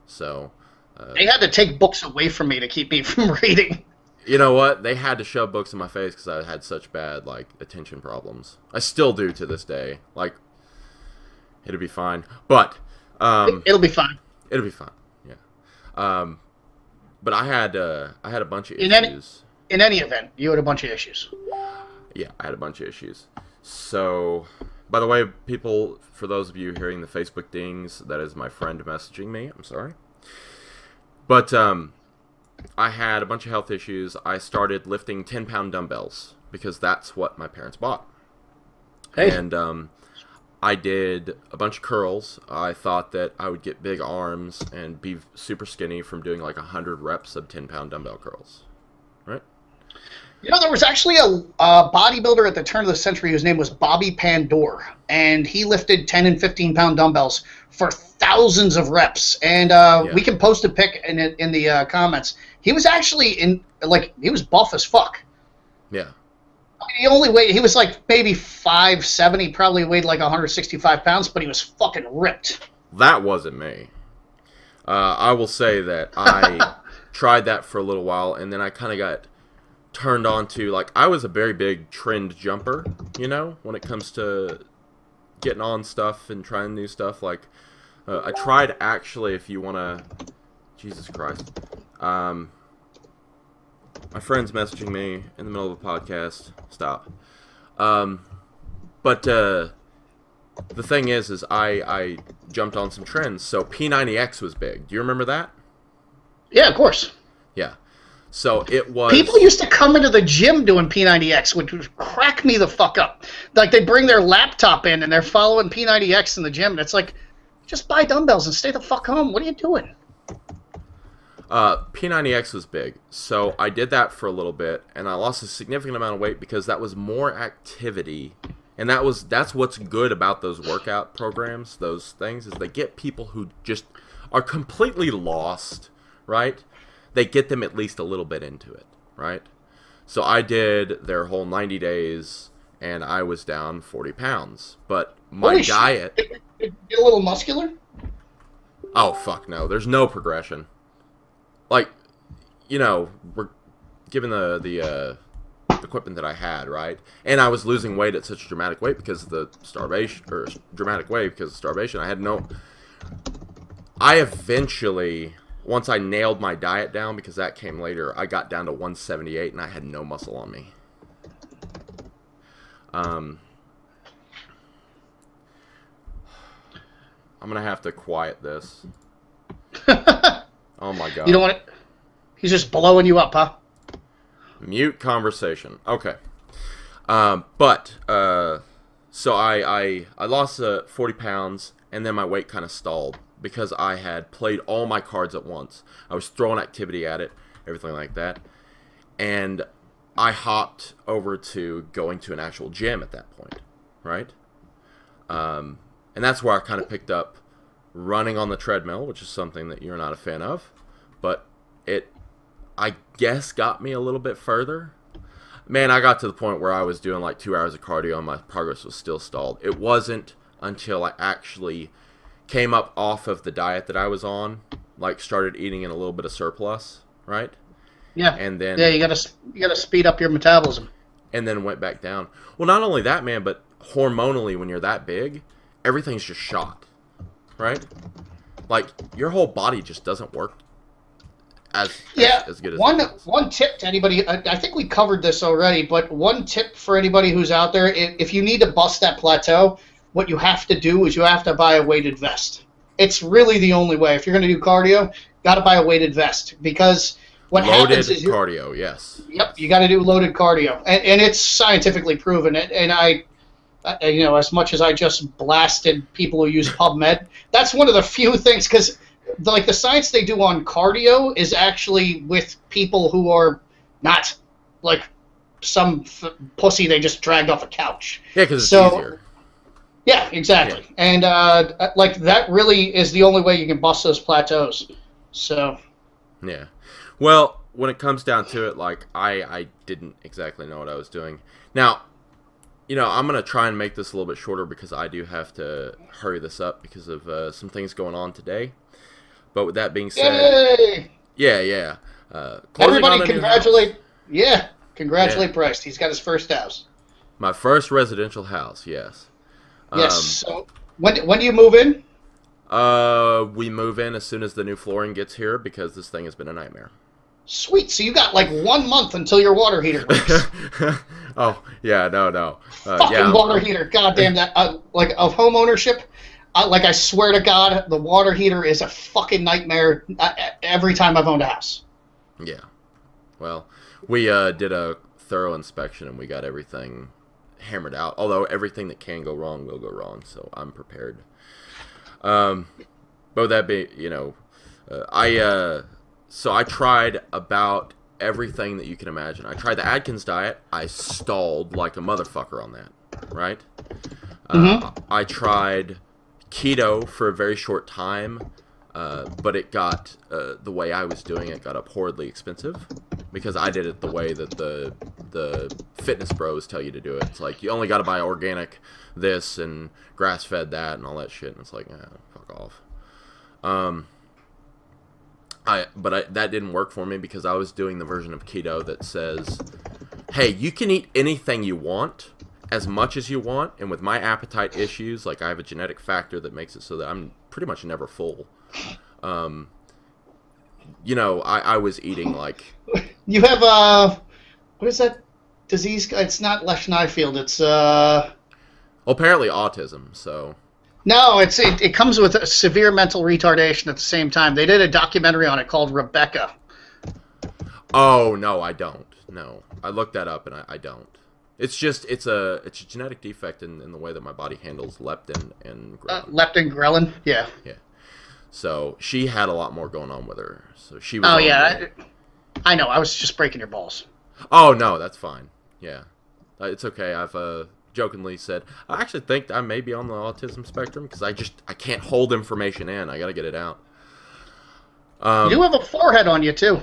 So they had to take books away from me to keep me from reading. You know what? They had to shove books in my face because I had such bad attention problems. I still do to this day. It'll be fine, but it'll be fine. It'll be fine. Yeah. But I had a bunch of issues. In any event, you had a bunch of issues. Yeah, I had a bunch of issues. So, by the way, people, for those of you hearing the Facebook dings, that is my friend messaging me. I'm sorry. But I had a bunch of health issues. I started lifting 10-pound dumbbells because that's what my parents bought. Hey. And I did a bunch of curls. I thought that I would get big arms and be super skinny from doing 100 reps of 10-pound dumbbell curls. Right? There was actually a bodybuilder at the turn of the century whose name was Bobby Pandore, and he lifted 10 and 15-pound dumbbells for thousands of reps. And we can post a pic in the comments. He was actually he was buff as fuck. Yeah. He only weighed, he was maybe 5'7", he probably weighed 165 pounds, but he was fucking ripped. That wasn't me. I will say that I tried that for a little while, and then I kind of got turned on to, I was a very big trend jumper, when it comes to getting on stuff and trying new stuff. I tried, actually, if you want to, Jesus Christ, my friend's messaging me in the middle of a podcast. Stop. But the thing is I jumped on some trends. So P90X was big. Do you remember that? Yeah, of course. Yeah. So it was... People used to come into the gym doing P90X, which would crack me the fuck up. They bring their laptop in and they're following P90X in the gym. And it's just buy dumbbells and stay the fuck home. What are you doing? P90X was big, so I did that for a little bit, and I lost a significant amount of weight because that was more activity, and that's what's good about those workout programs, those things, is they get people who just are completely lost, right? They get them at least a little bit into it, right? So I did their whole 90 days, and I was down 40 pounds, but my diet... Get a little muscular? Oh, fuck no. There's no progression. We're given the equipment that I had, right? And I was losing weight at such a dramatic rate because of the starvation, I eventually, once I nailed my diet down, because that came later, I got down to 178 and I had no muscle on me. I'm gonna have to quiet this. Oh my god. You don't want it? He's just blowing you up, huh? Mute conversation. Okay. So I lost 40 pounds, and then my weight kind of stalled. because I had played all my cards at once. I was throwing activity at it, everything like that. And I hopped over to going to an actual gym at that point, right? And that's where I kind of picked up running on the treadmill, which is something that you're not a fan of. But it, I guess, got me a little bit further. Man, I got to the point where I was doing like 2 hours of cardio and my progress was still stalled. It wasn't until I actually came up off of the diet that I was on, like started eating in a little bit of surplus, right? Yeah. And then you gotta speed up your metabolism. And then went back down. Well, not only that, man, but hormonally, when you're that big, everything's just shot, right? Like your whole body just doesn't work as good as one tip to anybody. I think we covered this already, but one tip for anybody who's out there: if you need to bust that plateau, what you have to do is you have to buy a weighted vest. It's really the only way. If you're going to do cardio, got to buy a weighted vest, because what happens is cardio. Yes. Yep, you got to do loaded cardio, and it's scientifically proven. And I as much as I just blasted people who use PubMed, that's one of the few things, because like the science they do on cardio is actually with people who are not like some pussy they just dragged off a couch. Yeah, because it's easier. Yeah, exactly. Yeah. And like that really is the only way you can bust those plateaus. So. Yeah. Well, when it comes down to it, like I didn't exactly know what I was doing. Now, I'm going to try and make this a little bit shorter because I do have to hurry this up because of some things going on today. But with that being said, yay! Yeah. Everybody congratulate Bryce. He's got his first house. My first residential house, yes. Yes. So when do you move in? We move in as soon as the new flooring gets here because this thing has been a nightmare. Sweet. So you got like 1 month until your water heater breaks. Oh yeah, no. Fucking water heater. God damn that. Like of home ownership. Like I swear to God, the water heater is a fucking nightmare every time I've owned a house. Yeah. Well, we did a thorough inspection and we got everything hammered out. Although everything that can go wrong will go wrong, so I'm prepared. But with that being, I tried about everything that you can imagine. I tried the Atkins diet. I stalled like a motherfucker on that, right? I tried keto for a very short time, but it got, the way I was doing it got abhorrently expensive because I did it the way that the fitness bros tell you to do it. It's like, you only got to buy organic this and grass-fed that and all that shit, and it's like, fuck off. That didn't work for me because I was doing the version of keto that says, hey, you can eat anything you want, as much as you want, and with my appetite issues, like I have a genetic factor that makes it so that I'm pretty much never full. I was eating like... You have, what is that disease? It's not Lesch-Nyfield, it's, Well, apparently autism, so... No, it comes with a severe mental retardation at the same time. They did a documentary on it called Rebecca. Oh, no, I don't. No. I looked that up, and I don't. It's just, it's a genetic defect in the way that my body handles leptin and ghrelin. Leptin, ghrelin? Yeah. Yeah. So, she had a lot more going on with her. So, she was... Oh, yeah. I know. I was just breaking your balls. Oh, no, that's fine. Yeah. It's okay. I've, jokingly said, I actually think I may be on the autism spectrum because I can't hold information in. I got to get it out. You have a forehead on you, too.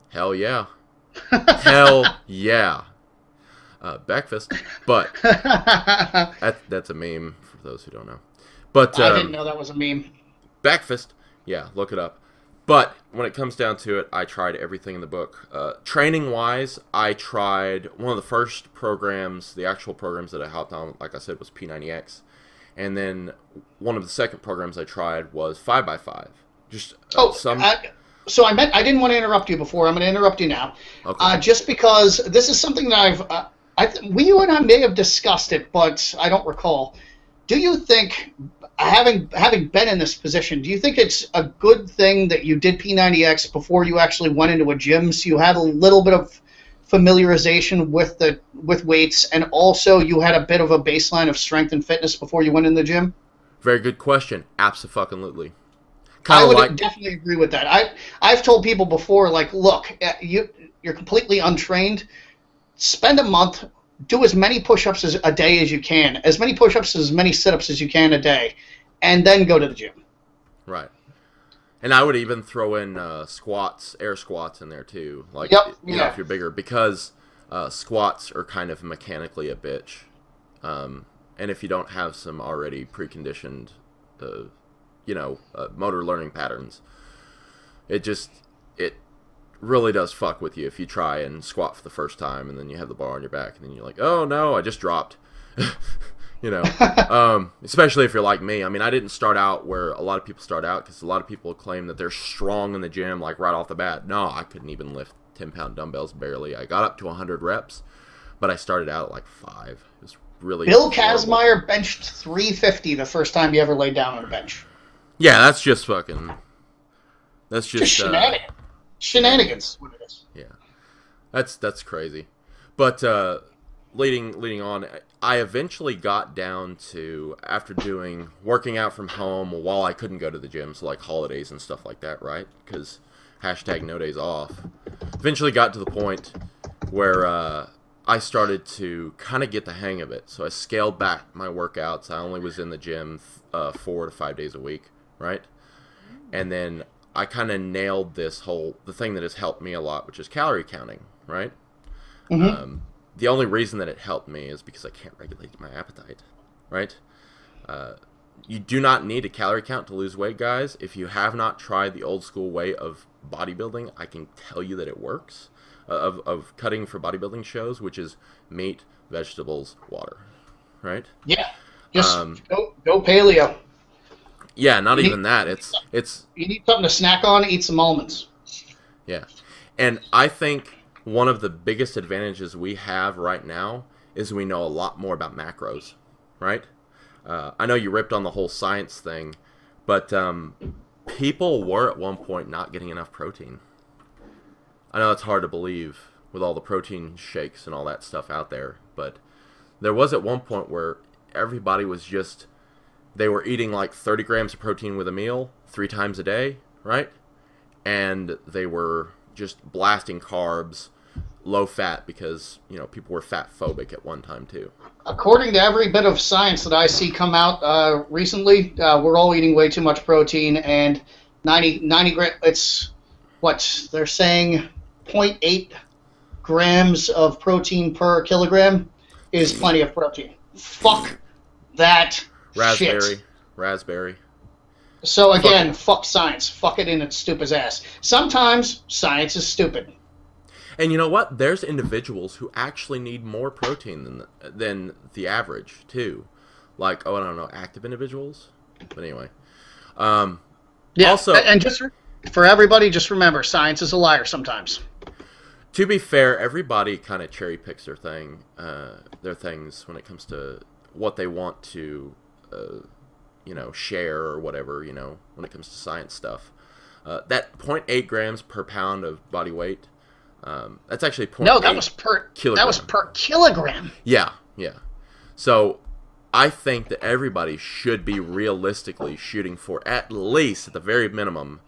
Hell yeah. Hell yeah. Breakfast. But that's a meme for those who don't know. But I didn't know that was a meme. Breakfast. Yeah, look it up. But when it comes down to it, I tried everything in the book. Training-wise, I tried one of the first programs, the actual programs that I hopped on, like I said, was P90X. And then one of the second programs I tried was 5x5. Just So I didn't want to interrupt you before. I'm going to interrupt you now. Okay. Just because this is something that you and I may have discussed it, but I don't recall. Do you think, having been in this position, do you think it's a good thing that you did P90X before you actually went into a gym, so you had a little bit of familiarization with weights, and also you had a bit of a baseline of strength and fitness before you went in the gym? Very good question. Abso-fucking-lutely. Kind I of would like definitely agree with that. I've told people before, like, look, you're completely untrained. Spend a month, do as many push-ups a day as you can, as many push-ups, as many sit-ups as you can a day, and then go to the gym. right. And I would even throw in squats, air squats in there too. Like, Yep. you know, if you're bigger, because squats are kind of mechanically a bitch. And if you don't have some already preconditioned, motor learning patterns, it really does fuck with you if you try and squat for the first time and then you have the bar on your back and then you're like, oh no, I just dropped. Especially if you're like me. I mean, I didn't start out where a lot of people start out, because a lot of people claim that they're strong in the gym, like right off the bat. No, I couldn't even lift 10-pound dumbbells barely. I got up to 100 reps, but I started out at like 5. It was really Bill horrible. Kazmaier benched 350 the first time he ever laid down on a bench. Yeah, that's just fucking... That's just shenanigans. Shenanigans, what it is. Yeah. That's crazy. But leading on, I eventually got down to, after working out from home while I couldn't go to the gym, so like holidays and stuff like that, right? Because #no days off. Eventually got to the point where I started to kind of get the hang of it. So I scaled back my workouts. I only was in the gym 4 to 5 days a week, right? And then I kind of nailed the thing that has helped me a lot, which is calorie counting, right? Mm-hmm. The only reason that it helped me is because I can't regulate my appetite, right? You do not need a calorie count to lose weight, guys. If you have not tried the old school way of bodybuilding, I can tell you that it works, of cutting for bodybuilding shows, which is meat, vegetables, water, right? Yeah, just go paleo. Yeah, not even that. It's you need something to snack on. Eat some almonds. Yeah, and I think one of the biggest advantages we have right now is we know a lot more about macros, right? I know you ripped on the whole science thing, but people were at one point not getting enough protein. I know it's hard to believe with all the protein shakes and all that stuff out there, but there was at one point where everybody was just, they were eating like 30 grams of protein with a meal 3 times a day, right? And they were just blasting carbs, low fat, because, people were fat phobic at one time too. According to every bit of science that I see come out recently, we're all eating way too much protein, and 90 grams, it's what they're saying, 0.8 grams of protein per kilogram is plenty of protein. Fuck that shit. Raspberry. So again, fuck science. Fuck it in its stupid ass. Sometimes science is stupid. And you know what? There's individuals who actually need more protein than the average too. Like, I don't know, active individuals. But anyway, yeah. Also, and just for everybody, just remember, science is a liar sometimes. To be fair, everybody kind of cherry picks their things when it comes to what they want to, share or whatever. When it comes to science stuff, that 0.8 grams per pound of body weight. That's actually 0.8. No, that was per kilogram. That was per kilogram. Yeah. So I think that everybody should be realistically shooting for at least, at the very minimum,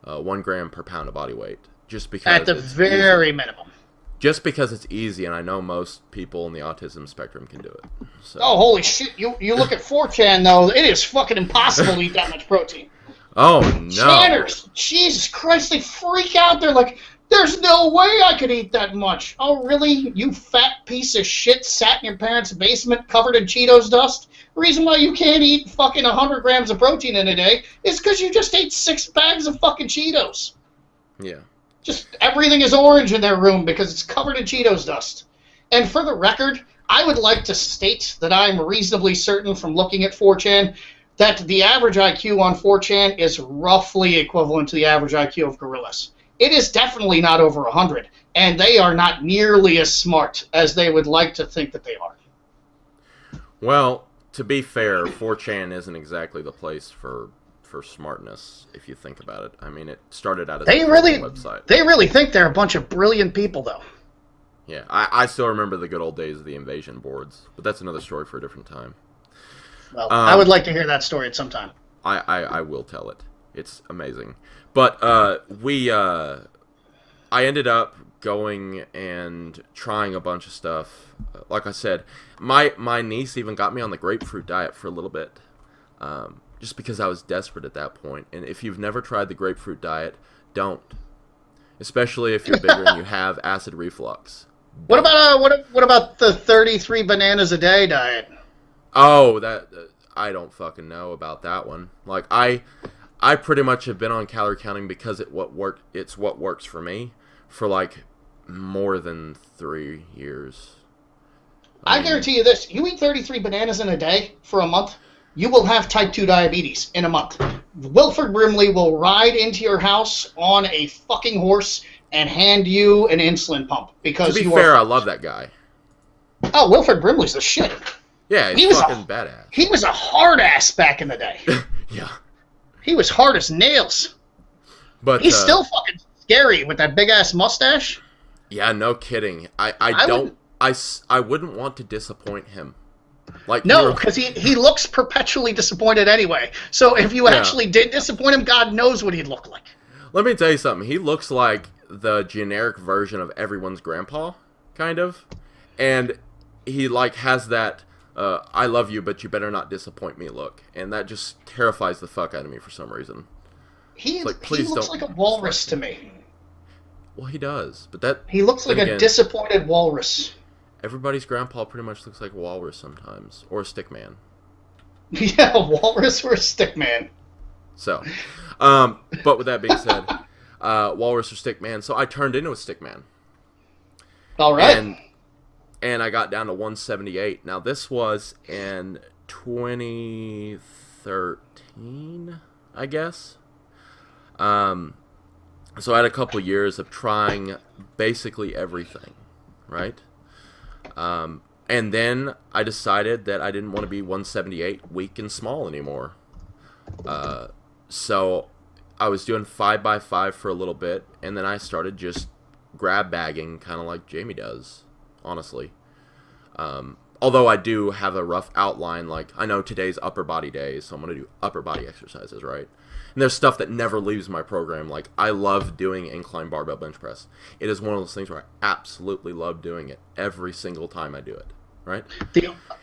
1 gram per pound of body weight. Just because at the very minimum. Just because it's easy, and I know most people in the autism spectrum can do it. So. Oh, holy shit! You look at 4chan though; it is fucking impossible to eat that much protein. Oh no! Channers, Jesus Christ, they freak out. They're like, "There's no way I could eat that much." Oh, really? You fat piece of shit sat in your parents' basement covered in Cheetos dust? The reason why you can't eat fucking 100 grams of protein in a day is because you just ate 6 bags of fucking Cheetos. Yeah. Just everything is orange in their room because it's covered in Cheetos dust. And for the record, I would like to state that I'm reasonably certain from looking at 4chan that the average IQ on 4chan is roughly equivalent to the average IQ of gorillas. It is definitely not over 100, and they are not nearly as smart as they would like to think that they are. Well, to be fair, 4chan isn't exactly the place for smartness, if you think about it. I mean, it started out as a website. They really think they're a bunch of brilliant people, though. Yeah, I still remember the good old days of the invasion boards, but that's another story for a different time. Well, I would like to hear that story at some time. I will tell it. It's amazing. But I ended up going and trying a bunch of stuff. Like I said, my niece even got me on the grapefruit diet for a little bit, just because I was desperate at that point. And if you've never tried the grapefruit diet, don't. Especially if you're bigger and you have acid reflux. What about the 33 bananas a day diet? Oh, that I don't fucking know about that one. Like I pretty much have been on calorie counting because it's what works for me for like more than 3 years. I guarantee you this: you eat 33 bananas in a day for a month, you will have type 2 diabetes in a month. Wilford Brimley will ride into your house on a fucking horse and hand you an insulin pump because to be fair, I love that guy. Oh, Wilford Brimley's the shit. Yeah, he's fucking badass. He was a hard ass back in the day. Yeah. He was hard as nails. But he's still fucking scary with that big ass mustache. Yeah, no kidding. I wouldn't want to disappoint him. Like no, because he looks perpetually disappointed anyway. So if you actually did disappoint him, God knows what he'd look like. Let me tell you something. He looks like the generic version of everyone's grandpa, kind of. And he like has that I love you, but you better not disappoint me look. And that just terrifies the fuck out of me for some reason. He looks like a walrus to me. Well, he does, but he looks like a disappointed walrus. Everybody's grandpa pretty much looks like a walrus sometimes, or a stick man. Yeah, a walrus or a stick man. So, but with that being said, walrus or stick man. So I turned into a stick man. All right. And I got down to 178. Now this was in 2013, I guess. So I had a couple years of trying basically everything, right? And then I decided that I didn't want to be 178 weak and small anymore. So I was doing 5x5 for a little bit, and then I started just grab bagging, kind of like Jamie does, honestly. Although I do have a rough outline, like I know today's upper body day, so I'm going to do upper body exercises, right? And there's stuff that never leaves my program. Like, I love doing incline barbell bench press. It is one of those things where I absolutely love doing it every single time I do it, right?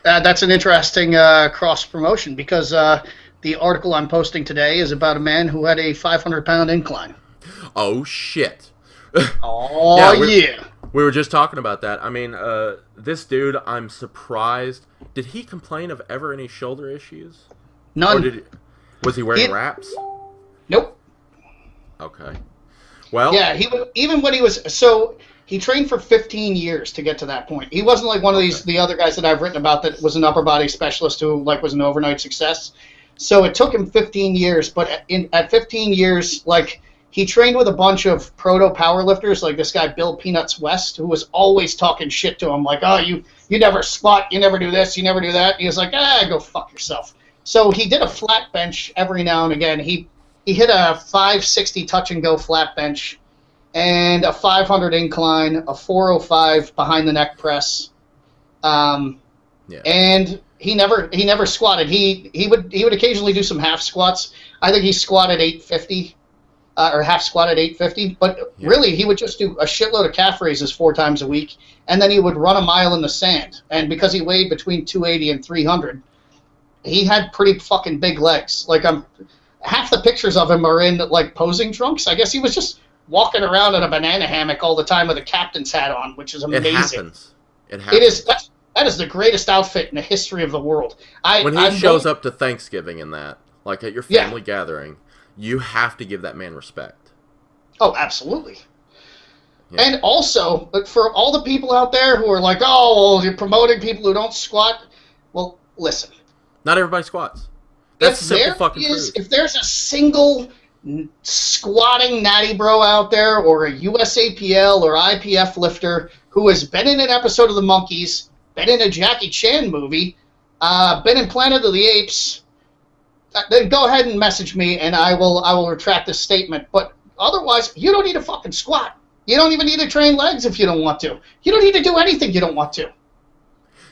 That's an interesting cross-promotion because the article I'm posting today is about a man who had a 500-pound incline. Oh, shit. Oh, yeah. We were just talking about that. I mean, this dude, I'm surprised. Did he complain of ever any shoulder issues? None. Was he wearing wraps? Nope. Okay. Well. Yeah, even when he was he trained for 15 years to get to that point. He wasn't like one of the other guys that I've written about that was an upper body specialist who like was an overnight success. So it took him 15 years, but at 15 years, like he trained with a bunch of proto powerlifters, like this guy Bill Peanuts West, who was always talking shit to him, like, oh, you never squat, you never do this, you never do that. And he was like, go fuck yourself. So he did a flat bench every now and again. He hit a 560 touch and go flat bench, and a 500 incline, a 405 behind the neck press, and he never squatted. He would occasionally do some half squats. I think he squatted 850, or half squatted 850. But really, he would just do a shitload of calf raises 4 times a week, and then he would run a mile in the sand. And because he weighed between 280 and 300. He had pretty fucking big legs. Like half the pictures of him are in like posing trunks. I guess he was just walking around in a banana hammock all the time with a captain's hat on, which is amazing. It happens. That is the greatest outfit in the history of the world. When he shows up to Thanksgiving and that, like at your family gathering, you have to give that man respect. Oh, absolutely. Yeah. And also, for all the people out there who are like, oh, you're promoting people who don't squat. Well, listen. Not everybody squats. That's simple fucking truth. If there's a single squatting natty bro out there, or a USAPL or IPF lifter who has been in an episode of The Monkees, been in a Jackie Chan movie, been in Planet of the Apes, then go ahead and message me, and I will retract this statement. But otherwise, you don't need to fucking squat. You don't even need to train legs if you don't want to. You don't need to do anything you don't want to.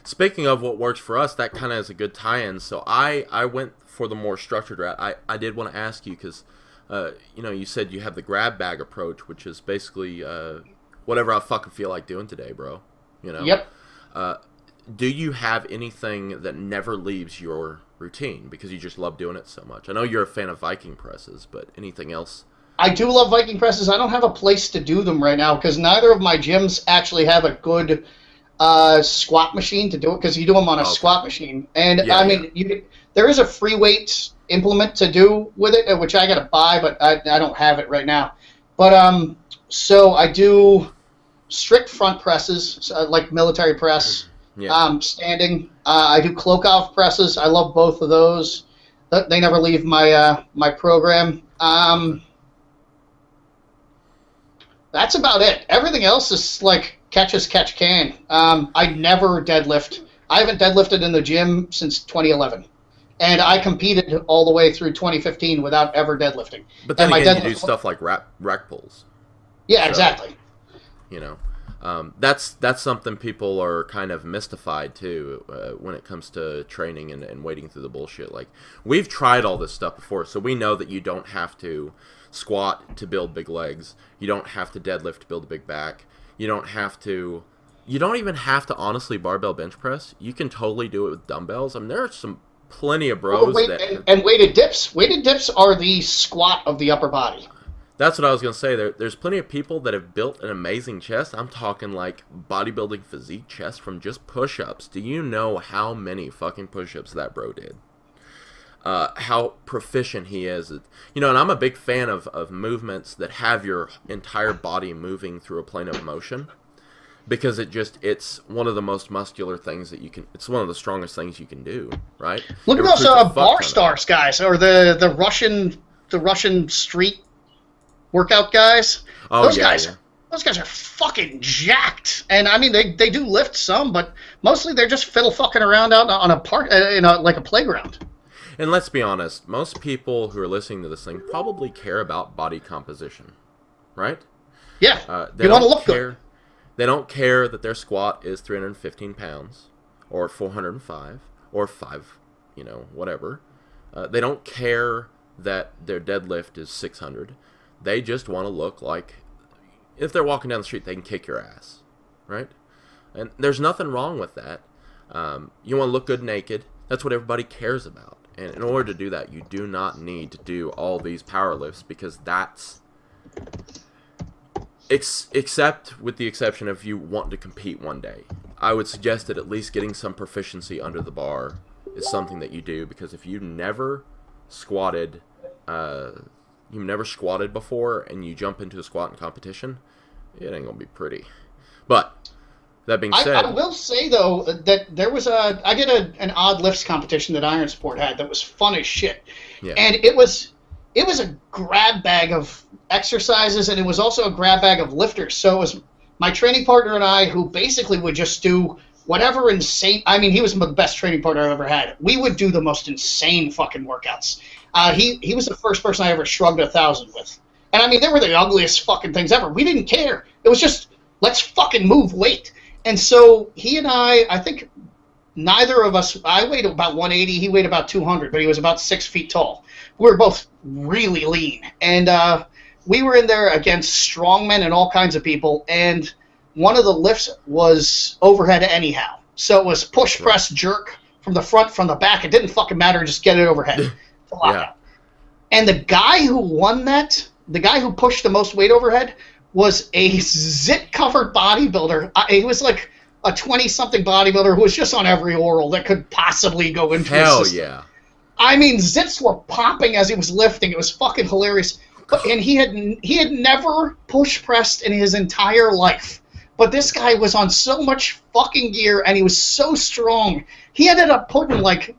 Speaking of what works for us, that kind of is a good tie-in. So I went for the more structured route. I did want to ask you because you said you have the grab bag approach, which is basically whatever I fucking feel like doing today, bro. Yep. Do you have anything that never leaves your routine because you just love doing it so much? I know you're a fan of Viking presses, but anything else? I do love Viking presses. I don't have a place to do them right now because neither of my gyms actually have a good squat machine to do it, because you do them on a squat machine. And there is a free weight implement to do with it, which I got to buy, but I don't have it right now. But so I do strict front presses, like military press, standing. I do Klokov presses. I love both of those. They never leave my my program. That's about it. Everything else is like catch as catch can. I never deadlift. I haven't deadlifted in the gym since 2011. And I competed all the way through 2015 without ever deadlifting. But then again, you do stuff like rack pulls. Yeah, so, exactly. That's something people are kind of mystified too when it comes to training and wading through the bullshit. Like, we've tried all this stuff before, so we know that you don't have to squat to build big legs. You don't have to deadlift to build a big back. You don't even have to honestly barbell bench press. You can totally do it with dumbbells. I mean, there are plenty of bros and weighted dips. Weighted dips are the squat of the upper body. That's what I was going to say. There's plenty of people that have built an amazing chest. I'm talking like bodybuilding physique chest from just push-ups. Do you know how many fucking push-ups that bro did? How proficient he is. And I'm a big fan of movements that have your entire body moving through a plane of motion, because it's one of the most muscular things that you can. It's one of the strongest things you can do, right? Look at those bar stars guys, or the Russian street workout guys. Those guys are fucking jacked. And I mean, they do lift some, but mostly they're just fiddle fucking around out on a park, like a playground. And let's be honest, most people who are listening to this thing probably care about body composition, right? Yeah, they want to look good. They don't care that their squat is 315 pounds, or 405, or 5, whatever. They don't care that their deadlift is 600. They just want to look like, if they're walking down the street, they can kick your ass, right? And there's nothing wrong with that. You want to look good naked. That's what everybody cares about. And in order to do that, you do not need to do all these power lifts, because that's... Except with the exception of you want to compete one day. I would suggest that at least getting some proficiency under the bar is something that you do, because if you've never squatted before and you jump into a squatting competition, it ain't gonna be pretty. But that being said, I will say though that there was I did an odd lifts competition that Iron Sport had that was fun as shit, and it was a grab bag of exercises, and it was also a grab bag of lifters. So it was my training partner and I, who basically would just do whatever insane. I mean, he was the best training partner I've ever had. We would do the most insane fucking workouts. He was the first person I ever shrugged 1,000 with. And I mean, they were the ugliest fucking things ever. We didn't care. It was just, let's fucking move weight. And so he and I think neither of us, I weighed about 180, he weighed about 200, but he was about 6 feet tall. We were both really lean. And we were in there against strongmen and all kinds of people, and one of the lifts was overhead anyhow. So it was push, press, jerk from the front, from the back. It didn't fucking matter, just get it overhead. And the guy who won that, the guy who pushed the most weight overhead, was a zit-covered bodybuilder. He was like a 20-something bodybuilder who was just on every oral that could possibly go into his system. Hell yeah. I mean, zits were popping as he was lifting. It was fucking hilarious. And he had never push-pressed in his entire life. But this guy was on so much fucking gear, and he was so strong. He ended up putting, like,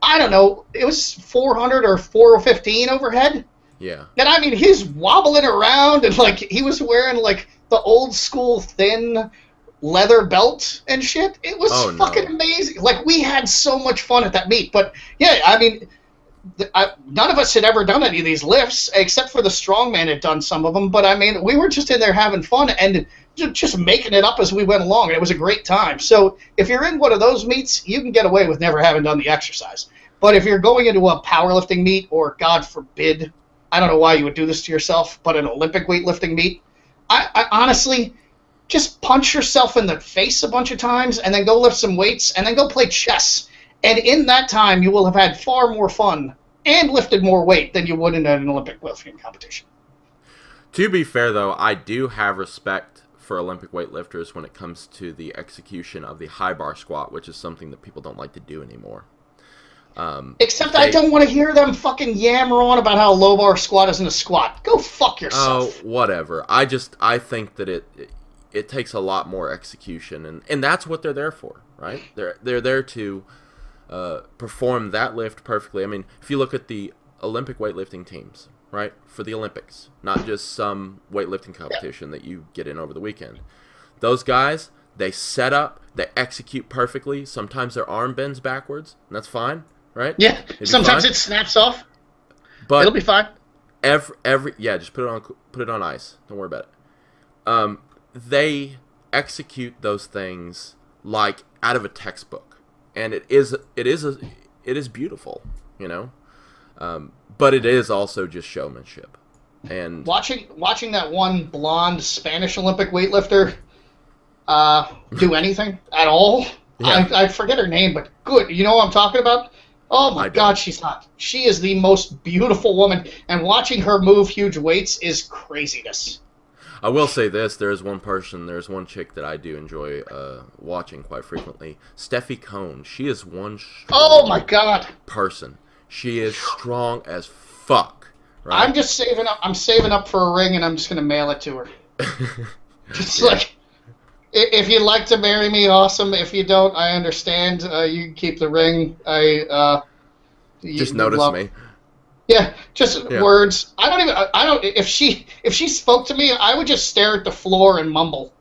I don't know, it was 400 or 415 overhead. Yeah. And I mean, he's wobbling around, and like he was wearing like the old school thin leather belt and shit. It was fucking amazing. Like, we had so much fun at that meet. But yeah, I mean, none of us had ever done any of these lifts except for the strongman had done some of them. But I mean, we were just in there having fun and just making it up as we went along, and it was a great time. So if you're in one of those meets, you can get away with never having done the exercise. But if you're going into a powerlifting meet, or God forbid, I don't know why you would do this to yourself, but an Olympic weightlifting meet, I honestly just punch yourself in the face a bunch of times and then go lift some weights and then go play chess. And in that time, you will have had far more fun and lifted more weight than you would in an Olympic weightlifting competition. To be fair, though, I do have respect for Olympic weightlifters when it comes to the execution of the high bar squat, which is something that people don't like to do anymore. Except I don't want to hear them fucking yammer on about how low bar squat isn't a squat. Go fuck yourself. Oh, whatever. I think that it takes a lot more execution, and that's what they're there for, right? They're there to perform that lift perfectly. I mean, if you look at the Olympic weightlifting teams, right, for the Olympics, not just some weightlifting competition that you get in over the weekend. Those guys, they set up, they execute perfectly. Sometimes their arm bends backwards, and that's fine, right? Yeah, sometimes it snaps off. But it'll be fine. Just put it on ice. Don't worry about it. They execute those things like out of a textbook, and it is beautiful, you know. But it is also just showmanship. And watching that one blonde Spanish Olympic weightlifter do anything at all. Yeah. I forget her name, but good. You know what I'm talking about? Oh my God, she's hot. She is the most beautiful woman, and watching her move huge weights is craziness. I will say this: there's one chick that I do enjoy watching quite frequently. Steffi Cohn. She is one strong oh my God person. She is strong as fuck. Right? I'm just saving up. I'm saving up for a ring, and I'm just gonna mail it to her. Just like, if you'd like to marry me, awesome. If you don't, I understand. You can keep the ring. Just notice me. Yeah, just words. I don't. If she spoke to me, I would just stare at the floor and mumble.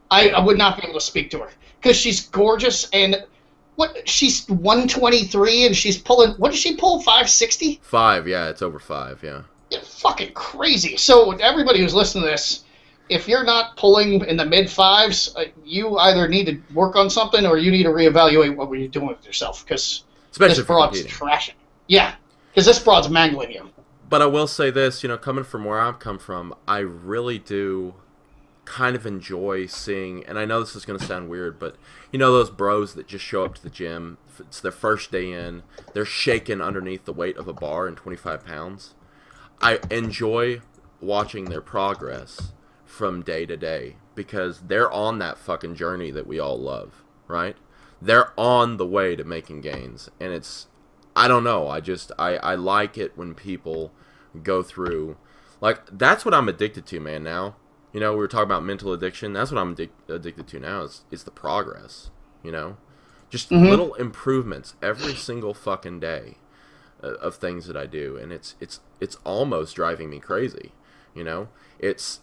I would not be able to speak to her because she's gorgeous and. What, she's 123 and she's pulling, what does she pull, 560? 5, yeah, it's over 5, yeah. Yeah, fucking crazy. So everybody who's listening to this, if you're not pulling in the mid-5s, you either need to work on something or you need to reevaluate what you're doing with yourself, because this broad's trashing. Yeah, because this broad's mangling you. But I will say this, you know, coming from where I've come from, I really do kind of enjoy seeing, and I know this is going to sound weird, but you know those bros that just show up to the gym, it's their first day in, they're shaking underneath the weight of a bar and 25 pounds. I enjoy watching their progress from day to day because they're on that fucking journey that we all love, right? They're on the way to making gains, and it's, I don't know, I like it when people go through, like, that's what I'm addicted to, man, now. You know, we were talking about mental addiction. That's what I'm addicted to now is the progress, you know? Just little improvements every single fucking day of things that I do. And it's almost driving me crazy, you know? It's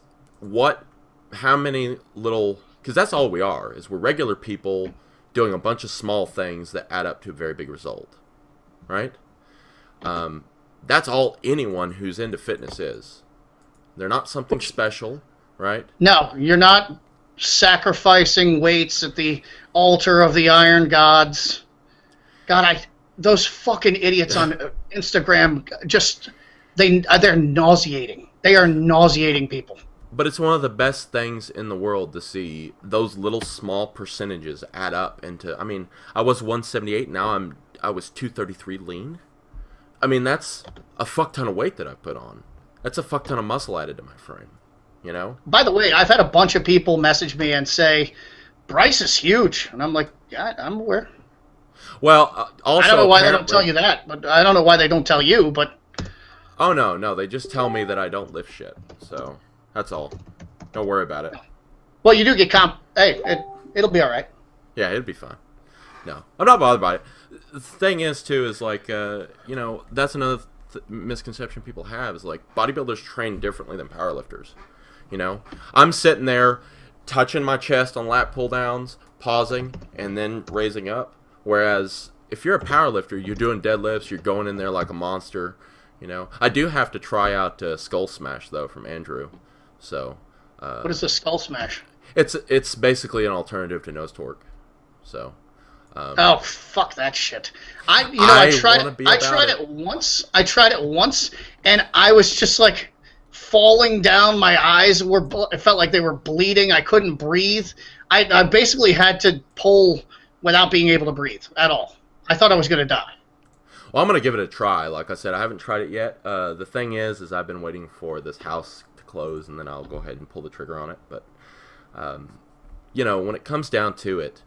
how many little, because that's all we are, is we're regular people doing a bunch of small things that add up to a very big result, right? That's all anyone who's into fitness is. They're not something special. Right? No, you're not sacrificing weights at the altar of the iron gods. God, those fucking idiots on Instagram they're nauseating. They are nauseating people. But it's one of the best things in the world to see those little small percentages add up into. I mean, I was 178, now I was 233 lean. I mean, that's a fuck ton of weight that I put on. That's a fuck ton of muscle added to my frame. You know? By the way, I've had a bunch of people message me and say, Bryce is huge. And I'm like, yeah, I'm aware. Well, also, I don't know why they don't tell you that, but I don't know why they don't tell you, but... Oh, no, they just tell me that I don't lift shit. So, that's all. Don't worry about it. Well, you do get Hey, it'll be all right. Yeah, it'll be fine. No, I'm not bothered by it. The thing is, too, is like, you know, that's another misconception people have, is like, bodybuilders train differently than powerlifters. You know, I'm sitting there touching my chest on lat pull downs, pausing, and then raising up. Whereas if you're a powerlifter, you're doing deadlifts, you're going in there like a monster. You know, I do have to try out Skull Smash though from Andrew. So, what is a Skull Smash? It's basically an alternative to nose torque. So, Oh, fuck that shit. I want to be I about tried it. it once. I tried it once, and I was just like falling down. My eyes were. It felt like they were bleeding. I couldn't breathe. I basically had to pull without being able to breathe at all. I thought I was gonna die. Well, I'm gonna give it a try. Like I said, I haven't tried it yet. The thing is I've been waiting for this house to close, and then I'll go ahead and pull the trigger on it. But, when it comes down to it,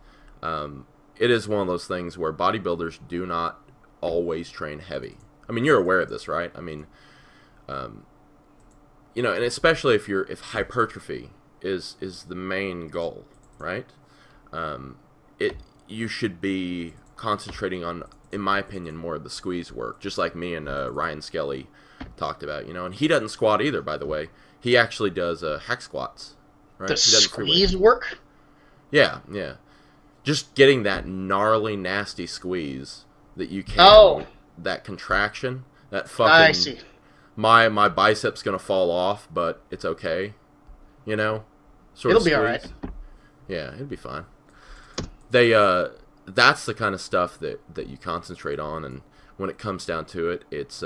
it is one of those things where bodybuilders do not always train heavy. I mean, you're aware of this, right? I mean, and especially if hypertrophy is the main goal, right? You should be concentrating on, in my opinion, more of the squeeze work, just like me and Ryan Skelly talked about, and he doesn't squat either, by the way. He actually does hack squats, right? The squeeze work? Yeah. Just getting that gnarly, nasty squeeze that you can. Oh. That contraction, that fucking. I see. My bicep's gonna fall off, but it's okay, It'll be all right. Yeah, it'll be fine. That's the kind of stuff that you concentrate on, and when it comes down to it, it's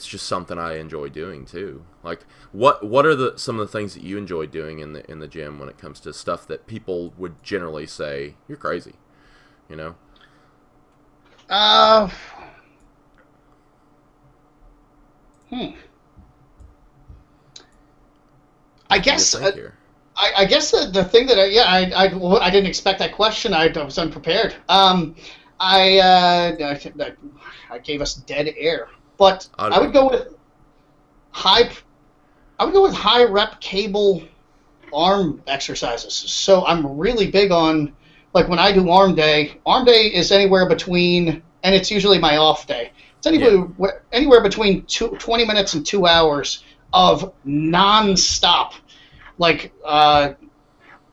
just something I enjoy doing too. Like, what are some of the things that you enjoy doing in the gym when it comes to stuff that people would generally say you're crazy, I guess I guess the thing that I didn't expect that question. I was unprepared. I gave us dead air, but I would go with high rep cable arm exercises. So I'm really big on, like, when I do arm day is anywhere between, and it's usually my off day. It's anywhere between 20 minutes and 2 hours of non-stop, like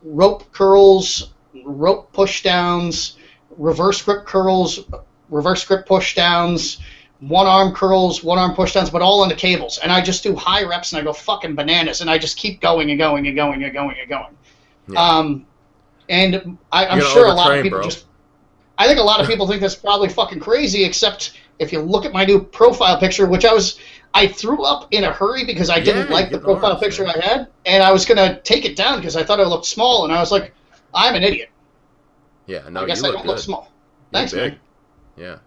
rope curls, rope push downs, reverse grip curls, reverse grip push downs, one arm curls, one arm push downs, but all on the cables. And I just do high reps and I go fucking bananas, and I just keep going and going and going and going and going. Yeah. And I'm sure a lot of people I think a lot of people think that's probably fucking crazy, except if you look at my new profile picture, which I threw up in a hurry because I didn't like the profile picture I had, and I was going to take it down because I thought it looked small, and I was like, I'm an idiot. Yeah, no, I guess I don't look small. Thanks, man. Yeah.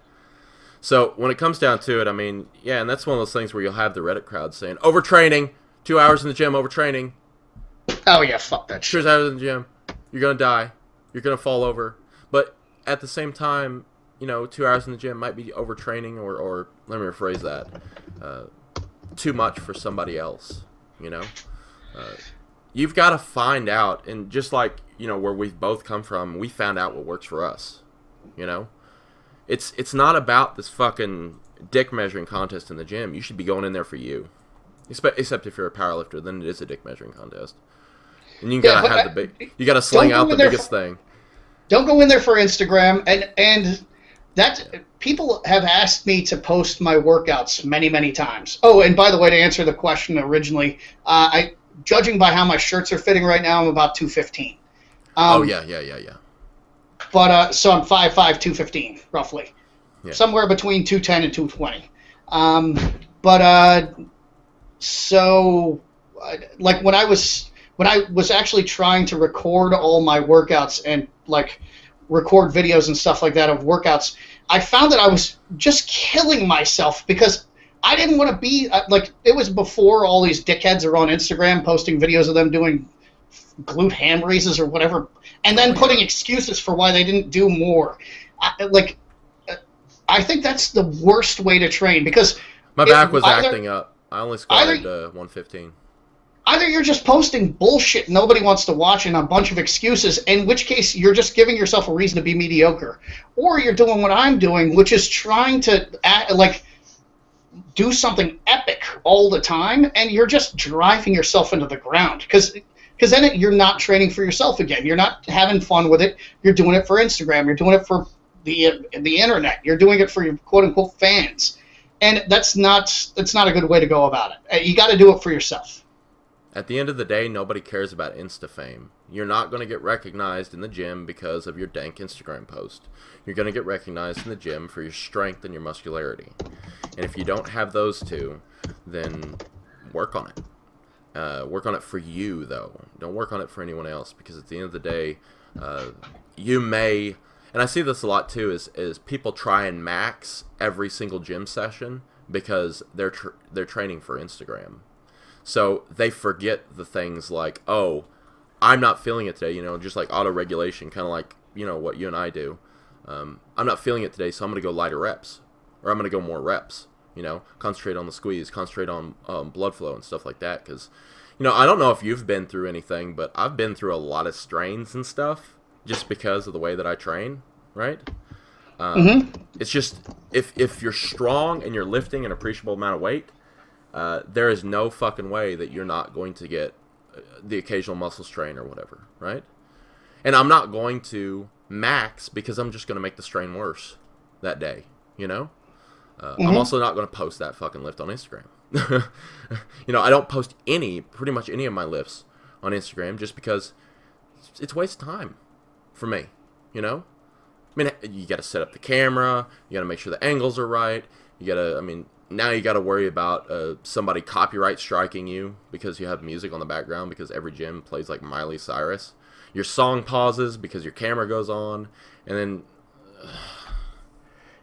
So when it comes down to it, I mean, yeah, and that's one of those things where you'll have the Reddit crowd saying, overtraining, 2 hours in the gym, overtraining. Oh, yeah, fuck that shit. 2 hours in the gym, you're going to die, you're going to fall over. But at the same time, 2 hours in the gym might be overtraining, or let me rephrase that, too much for somebody else, You've got to find out, and just like, where we've both come from, we found out what works for us, It's not about this fucking dick measuring contest in the gym. You should be going in there for you. Except if you're a powerlifter, then it is a dick measuring contest. And you gotta have you gotta sling out the biggest thing. Don't go in there for Instagram, and that people have asked me to post my workouts many, many times. Oh, and by the way, to answer the question originally, judging by how my shirts are fitting right now, I'm about 215. Yeah. But so I'm 5'5", 215 roughly, somewhere between 210 and 220. So like when I was actually trying to record all my workouts and like record videos and stuff like that of workouts, I found that I was just killing myself because I didn't want to be like, it was before all these dickheads are on Instagram posting videos of them doing glute ham raises or whatever, and then putting excuses for why they didn't do more. I think that's the worst way to train, because my back was acting up. I only squatted 115. Either you're just posting bullshit nobody wants to watch and a bunch of excuses, in which case you're just giving yourself a reason to be mediocre, or you're doing what I'm doing, which is trying to do something epic all the time, and you're just driving yourself into the ground, because then you're not training for yourself again. You're not having fun with it. You're doing it for Instagram. You're doing it for the internet. You're doing it for your quote-unquote fans. And that's not a good way to go about it. You got to do it for yourself. At the end of the day, nobody cares about Insta fame. You're not going to get recognized in the gym because of your dank Instagram post. You're going to get recognized in the gym for your strength and your muscularity. And if you don't have those two, then work on it. Work on it for you, though. Don't work on it for anyone else, because at the end of the day, you may... And I see this a lot, too, is people try and max every single gym session because they're training for Instagram. So they forget the things like, oh, I'm not feeling it today, just like auto-regulation, kind of like, what you and I do. I'm not feeling it today, so I'm going to go lighter reps. Or I'm going to go more reps, concentrate on the squeeze, concentrate on blood flow and stuff like that. Because, I don't know if you've been through anything, but I've been through a lot of strains and stuff just because of the way that I train, right? It's just, if you're strong and you're lifting an appreciable amount of weight, there is no fucking way that you're not going to get the occasional muscle strain or whatever, right? And I'm not going to max because I'm just going to make the strain worse that day, I'm also not going to post that fucking lift on Instagram. I don't post pretty much any of my lifts on Instagram just because it's a waste of time for me, I mean, you got to set up the camera, you got to make sure the angles are right, now you got to worry about somebody copyright striking you because you have music on the background because every gym plays like Miley Cyrus. Your song pauses because your camera goes on, and then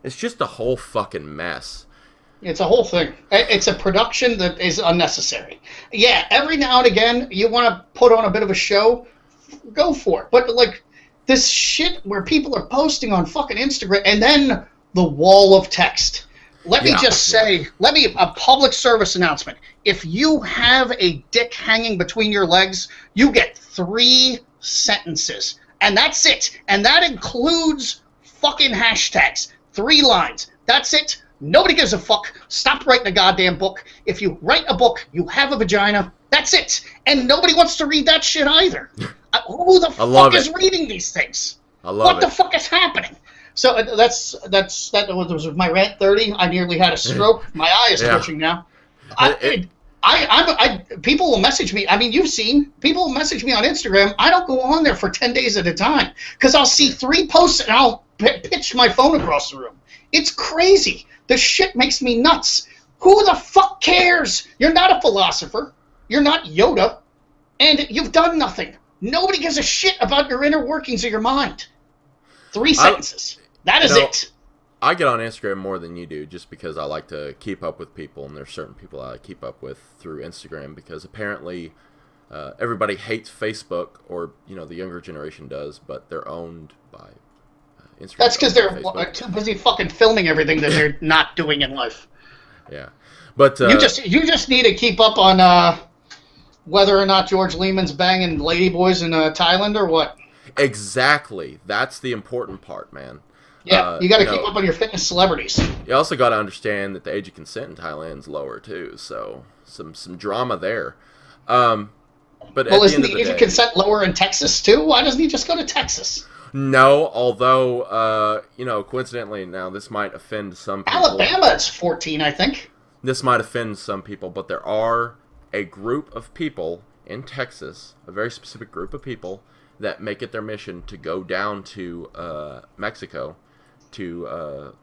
it's just a whole fucking mess. It's a whole thing. It's a production that is unnecessary. Yeah, every now and again you want to put on a bit of a show, go for it. But like this shit where people are posting on fucking Instagram and then the wall of text. Let me just say, a public service announcement. If you have a dick hanging between your legs, you get 3 sentences. And that's it. And that includes fucking hashtags. 3 lines. That's it. Nobody gives a fuck. Stop writing a goddamn book. If you write a book, you have a vagina. That's it. And nobody wants to read that shit either. Who the fuck is reading these things? What the fuck is happening? So that was my rant 30. I nearly had a stroke. My eye is twitching now. People will message me. I mean, you've seen people will message me on Instagram. I don't go on there for 10 days at a time because I'll see 3 posts and I'll pitch my phone across the room. It's crazy. This shit makes me nuts. Who the fuck cares? You're not a philosopher. You're not Yoda, and you've done nothing. Nobody gives a shit about your inner workings of your mind. 3 sentences. That is it. I get on Instagram more than you do just because I like to keep up with people, and there's certain people I keep up with through Instagram because apparently everybody hates Facebook, or the younger generation does, but they're owned by Instagram. That's because they're too busy fucking filming everything that they're not doing in life. Yeah, but you just need to keep up on whether or not George Lehman's banging ladyboys in Thailand or what. Exactly. That's the important part, man. Yeah, you got to keep up on your fitness celebrities. You also got to understand that the age of consent in Thailand is lower too, so some drama there. But isn't the age of consent lower in Texas too? Why doesn't he just go to Texas? No, although coincidentally, now this might offend some people. Alabama is 14, I think. This might offend some people, but there are a group of people in Texas, a very specific group of people that make it their mission to go down to Mexico, to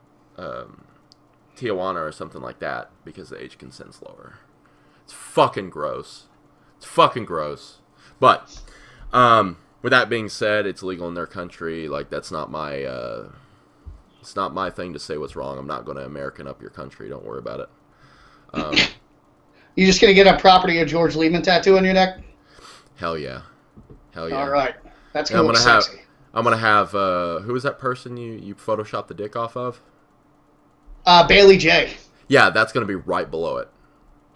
Tijuana or something like that, because the age consent's lower. It's fucking gross. But with that being said, it's legal in their country. Like, that's not my it's not my thing to say what's wrong. I'm not going to American up your country. Don't worry about it. You just gonna get a property of George Lehman tattoo on your neck? Hell yeah. All right, that's gonna look sexy. I'm gonna have who is that person you photoshopped the dick off of? Bailey J. Yeah, that's gonna be right below it.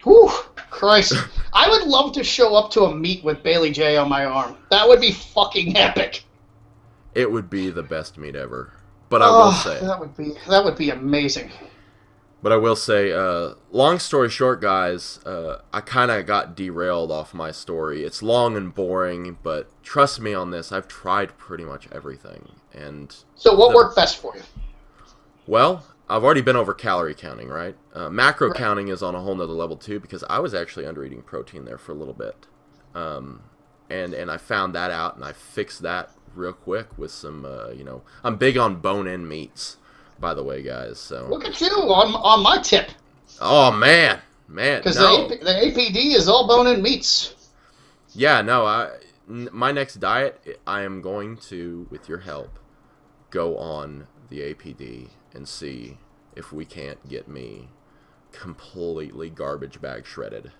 Whew, Christ! I would love to show up to a meet with Bailey J on my arm. That would be fucking epic. It would be the best meet ever. But I will say that would be amazing. But I will say, long story short, guys, I kind of got derailed off my story. It's long and boring, but trust me on this, I've tried pretty much everything. And so what worked best for you? Well, I've already been over calorie counting, right? Macro counting is on a whole nother level, too, because I was actually under-eating protein there for a little bit. And I found that out, and I fixed that real quick with some, I'm big on bone-in meats, by the way, guys. So look at you on my tip. Oh man, because no. the APD is all bone-in meats. Yeah, no. My next diet, I am going to, with your help, go on the APD and see if we can't get me completely garbage bag shredded.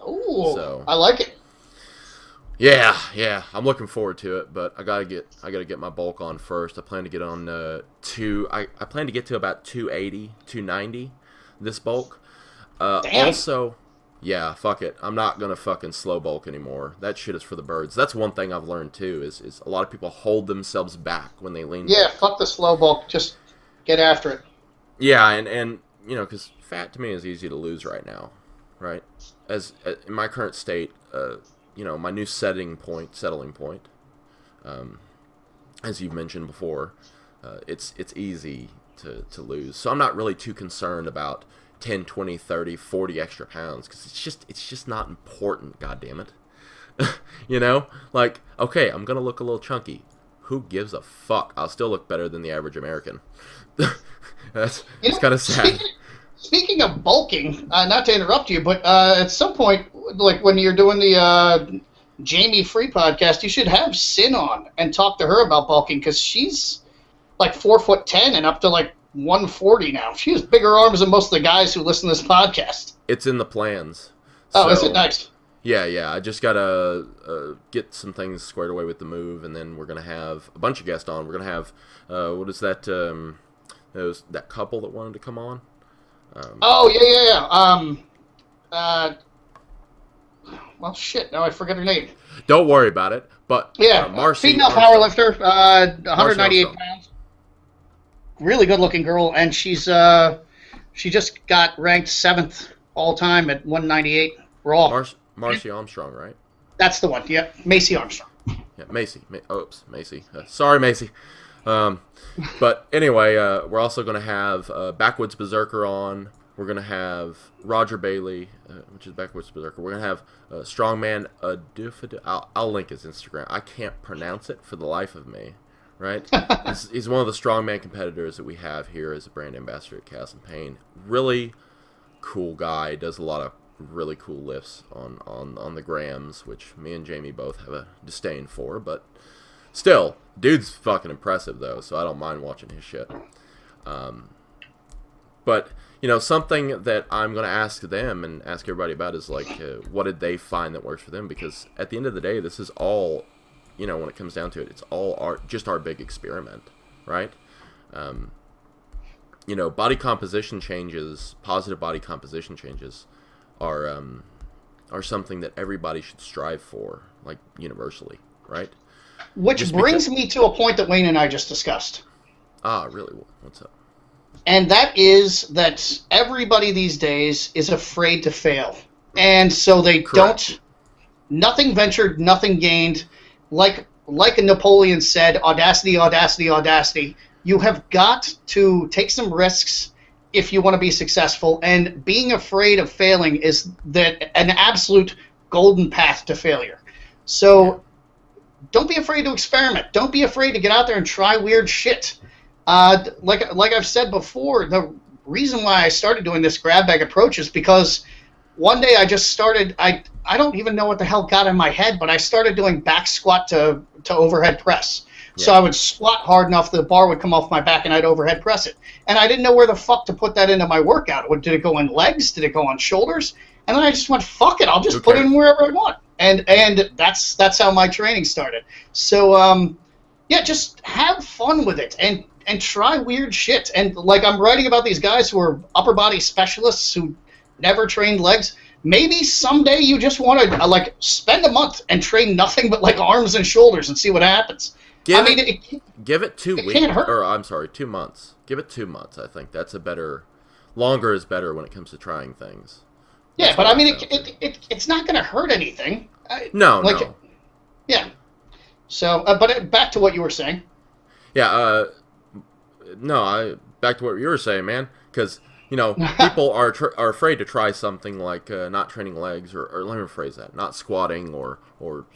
Ooh, so, I like it. Yeah, I'm looking forward to it, but I gotta get my bulk on first. I plan to get on I plan to get to about 280, 290 this bulk. Damn. Also, yeah, fuck it. I'm not gonna fucking slow bulk anymore. That shit is for the birds. That's one thing I've learned too. Is a lot of people hold themselves back when they lean. Yeah, fuck the slow bulk. Just get after it. Yeah, and because fat to me is easy to lose right now, right? As in my current state, my new settling point, as you've mentioned before, it's easy to lose. So I'm not really too concerned about 10, 20, 30, 40 extra pounds, because it's just not important, goddammit. Like, okay, I'm going to look a little chunky. Who gives a fuck? I'll still look better than the average American. It's kind of sad. Speaking of bulking, not to interrupt you, but at some point, like when you're doing the Jamie Free podcast, you should have Sin on and talk to her about bulking, because she's like 4'10" and up to like 140 now. She has bigger arms than most of the guys who listen to this podcast. It's in the plans. Oh, is it? Nice. Yeah. I just gotta get some things squared away with the move, and then we're gonna have a bunch of guests on. We're gonna have what is that? That couple that wanted to come on. Yeah. Well, shit. Now I forget her name. Don't worry about it. But yeah, Marcy female powerlifter, 198 pounds. Really good-looking girl, and she just got ranked 7th all time at 198 raw. Marcy Armstrong, right? That's the one. Yeah, Macy Armstrong. Yeah, Macy. Macy. Sorry, Macy. But anyway, we're also going to have Backwoods Berserker on. We're going to have Roger Bailey, which is Backwoods Berserker. We're going to have Strongman Adufadu. I'll link his Instagram. I can't pronounce it for the life of me, right? He's one of the strongman competitors that we have here as a brand ambassador at Chaos and Pain. Really cool guy. Does a lot of really cool lifts on the grams, which me and Jamie both have a disdain for, but still, dude's fucking impressive though, so I don't mind watching his shit. But something that I'm going to ask them and ask everybody about is like, what did they find that works for them? Because at the end of the day, this is all, when it comes down to it, it's all our big experiment, right? Body composition changes, positive body composition changes, are something that everybody should strive for, like universally, right? Which brings me to a point that Wayne and I just discussed. Ah, really? What's up? And that is that everybody these days is afraid to fail. And so they don't, nothing ventured, nothing gained. Like Napoleon said, audacity, audacity, audacity. You have got to take some risks if you want to be successful. And being afraid of failing is an absolute golden path to failure. So don't be afraid to experiment. Don't be afraid to get out there and try weird shit. Like I've said before, the reason why I started doing this grab bag approach is because one day I just started, I don't even know what the hell got in my head, but I started doing back squat to overhead press. Yeah. So I would squat hard enough the bar would come off my back and I'd overhead press it. And I didn't know where the fuck to put that into my workout. Did it go in legs? Did it go on shoulders? And then I just went, fuck it, I'll just put it in wherever I want. And that's how my training started. So, just have fun with it and try weird shit. And like I'm writing about these guys who are upper body specialists who never trained legs. Maybe someday you just want to spend a month and train nothing but like arms and shoulders and see what happens. Give it 2 weeks. Can't hurt. Or I'm sorry, 2 months. Give it 2 months. I think that's longer is better when it comes to trying things. Yeah, but I mean, it's not going to hurt anything. No. Yeah. So, but back to what you were saying. Yeah. Back to what you were saying, man. Because people are afraid to try something like not training legs, or let me rephrase that, not squatting or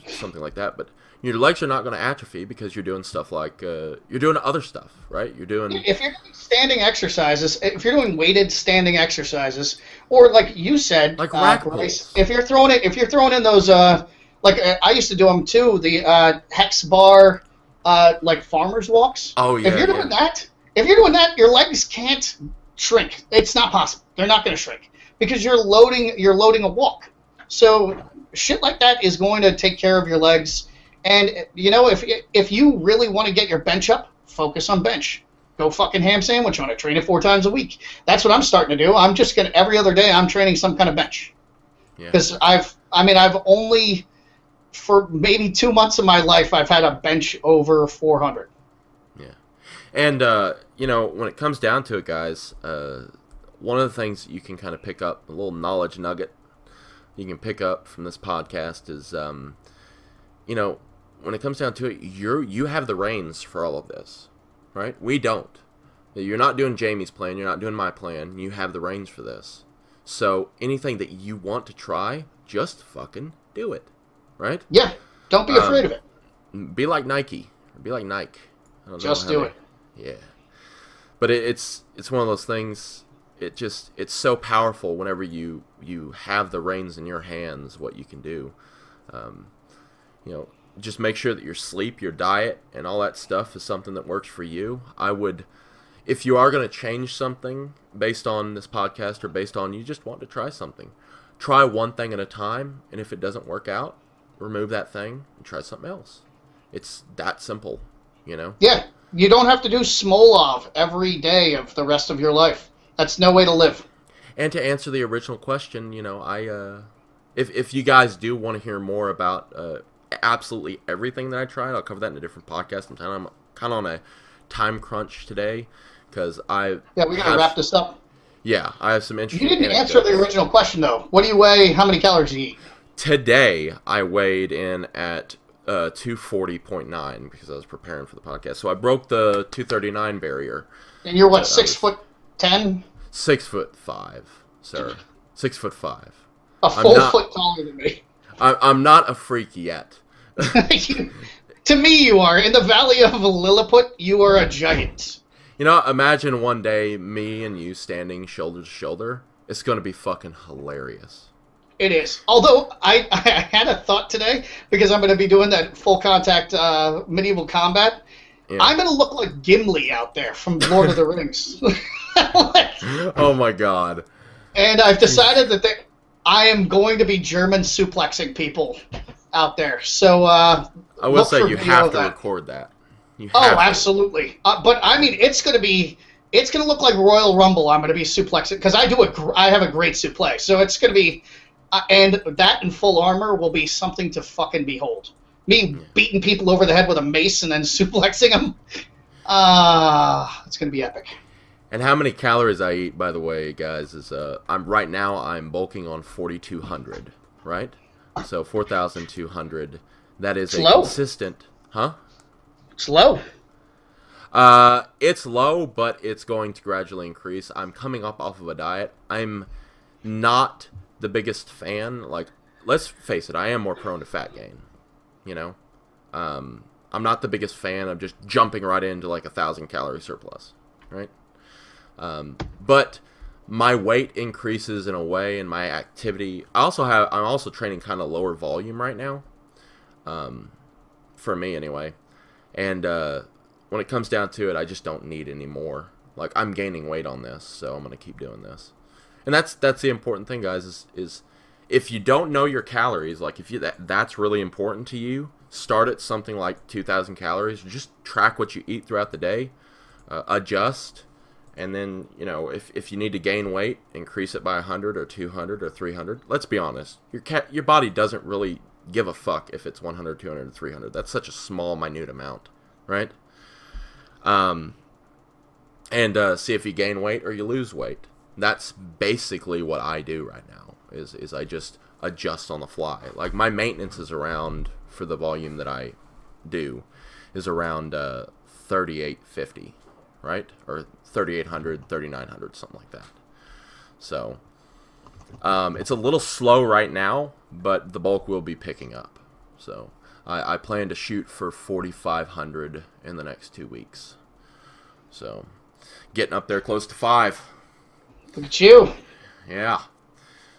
something like that. But your legs are not going to atrophy because you're doing stuff like you're doing other stuff, right? You're doing if you're doing standing exercises, if you're doing weighted standing exercises, or like you said, like rack Bryce, pulls. if you're throwing in those like I used to do them too, the hex bar like farmers walks. Oh yeah, if you're doing that, your legs can't shrink. It's not possible. They're not going to shrink because you're loading a walk. So shit like that is going to take care of your legs. And if you really want to get your bench up, focus on bench. Go fucking ham sandwich on it. Train it 4 times a week. That's what I'm starting to do. I'm just gonna every other day I'm training some kind of bench. Because I've only for maybe 2 months of my life I've had a bench over 400. Yeah. And when it comes down to it, guys, one of the things you can kind of pick up, a little knowledge nugget you can pick up from this podcast is when it comes down to it, you have the reins for all of this, right? We don't. You're not doing Jamie's plan. You're not doing my plan. You have the reins for this. So anything that you want to try, just fucking do it, right? Yeah. Don't be afraid of it. Be like Nike. Be like Nike. I don't just know do it. Yeah. But it's one of those things. It's so powerful whenever you have the reins in your hands. What you can do. Just make sure that your sleep, your diet, and all that stuff is something that works for you. I would, if you are going to change something based on this podcast or based on you just want to try something, try one thing at a time, and if it doesn't work out, remove that thing and try something else. It's that simple, Yeah, you don't have to do Smolov every day of the rest of your life. That's no way to live. And to answer the original question, if you guys do want to hear more about absolutely everything that I tried, I'll cover that in a different podcast. I'm kind of on a time crunch today because we gotta wrap this up. Yeah, I have some interesting. You didn't answer the original question though. What do you weigh? How many calories do you eat? Today I weighed in at 240.9 because I was preparing for the podcast. So I broke the 239 barrier. And you're what, 6'10"? 6'5", sir. 6'5". A full foot taller than me. I'm not a freak yet. To me, you are. In the Valley of Lilliput, you are a giant. Imagine one day me and you standing shoulder to shoulder. It's going to be fucking hilarious. It is. Although, I had a thought today, because I'm going to be doing that full contact medieval combat. Yeah. I'm going to look like Gimli out there from Lord of the Rings. Oh my god. And I've decided that I am going to be German suplexing people out there. So I will say you have to record that. Absolutely. But I mean, it's going to look like Royal Rumble. I'm going to be suplexing because I have a great suplex. So it's going to be, and that in full armor will be something to fucking behold. Me beating people over the head with a mace and then suplexing them. It's going to be epic. And how many calories I eat, by the way, guys, is I'm bulking on 4,200, right? So 4,200. That is consistent, huh? It's low. It's low, but it's going to gradually increase. I'm coming up off of a diet. I'm not the biggest fan. Like, let's face it, I am more prone to fat gain. I'm not the biggest fan of just jumping right into like 1,000 calorie surplus, right? But my weight increases in a way, and my activity. I'm also training kind of lower volume right now, for me anyway. And when it comes down to it, I just don't need any more. Like, I'm gaining weight on this, so I'm gonna keep doing this. And that's the important thing, guys. Is if you don't know your calories, like if that's really important to you, start at something like 2,000 calories. Just track what you eat throughout the day, adjust. And then, if you need to gain weight, increase it by 100 or 200 or 300. Let's be honest. Your body doesn't really give a fuck if it's 100, 200, or 300. That's such a small, minute amount, right? And see if you gain weight or you lose weight. That's basically what I do right now, is I just adjust on the fly. Like, my maintenance is around, for the volume that I do, is around 3,850, right? Or 3,800, 3,900, something like that. So it's a little slow right now, but the bulk will be picking up. So I plan to shoot for 4,500 in the next 2 weeks. So getting up there close to 5. Look at you. Yeah.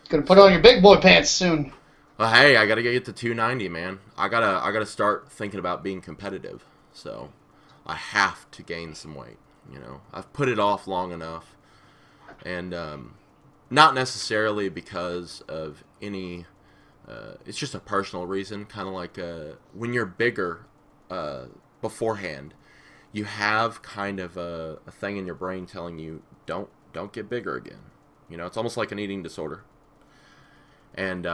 Gonna put on your big boy pants soon. Well, hey, I gotta get to 290, man. I gotta start thinking about being competitive. So I have to gain some weight. You know, I've put it off long enough, and not necessarily because of any. It's just a personal reason. Kind of like when you're bigger beforehand, you have kind of a thing in your brain telling you don't get bigger again. You know, it's almost like an eating disorder. And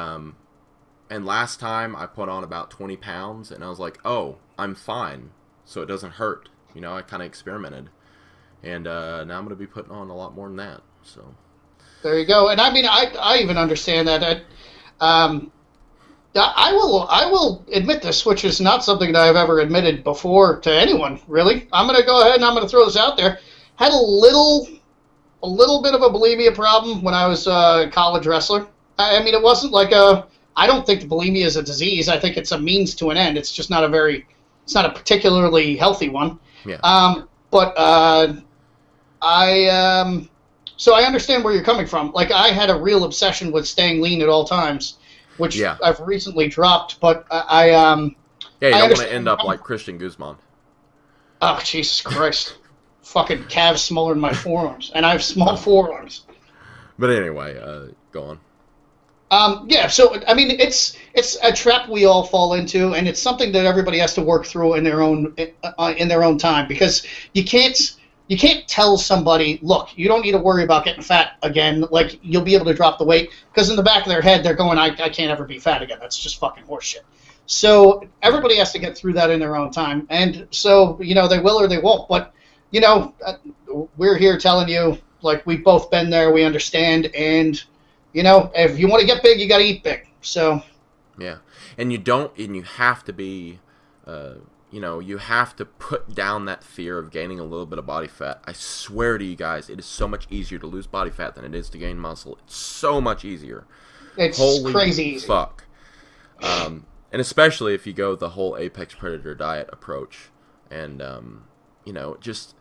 last time I put on about 20 pounds, and I was like, oh, I'm fine, so it doesn't hurt. You know, I kind of experimented. And now I'm going to be putting on a lot more than that. So there you go. And I mean, I even understand that. I will admit this, which is not something that I've ever admitted before to anyone, really. I'm going to go ahead and I'm going to throw this out there. Had a little bit of a bulimia problem when I was a college wrestler. I mean, it wasn't like I don't think bulimia is a disease. I think it's a means to an end. It's just not it's not a particularly healthy one. Yeah. So I understand where you're coming from. Like, I had a real obsession with staying lean at all times, which I've recently dropped. But yeah, you don't want to end up like Christian Guzman. Oh, Jesus Christ! Fucking calves smaller than my forearms, and I have small forearms. But anyway, go on. Yeah, so I mean, it's a trap we all fall into, and it's something that everybody has to work through in their own time, because you can't tell somebody, look, you don't need to worry about getting fat again. Like, you'll be able to drop the weight, because in the back of their head they're going, I can't ever be fat again. That's just fucking horseshit. So everybody has to get through that in their own time, and so they will or they won't. But we're here telling you, like, we've both been there, we understand, and if you want to get big, you got to eat big. So, yeah, and you have to be, you have to put down that fear of gaining a little bit of body fat. I swear to you guys, it is so much easier to lose body fat than it is to gain muscle. It's so much easier. It's Holy crazy easy. Fuck. And especially if you go the whole apex predator diet approach, and just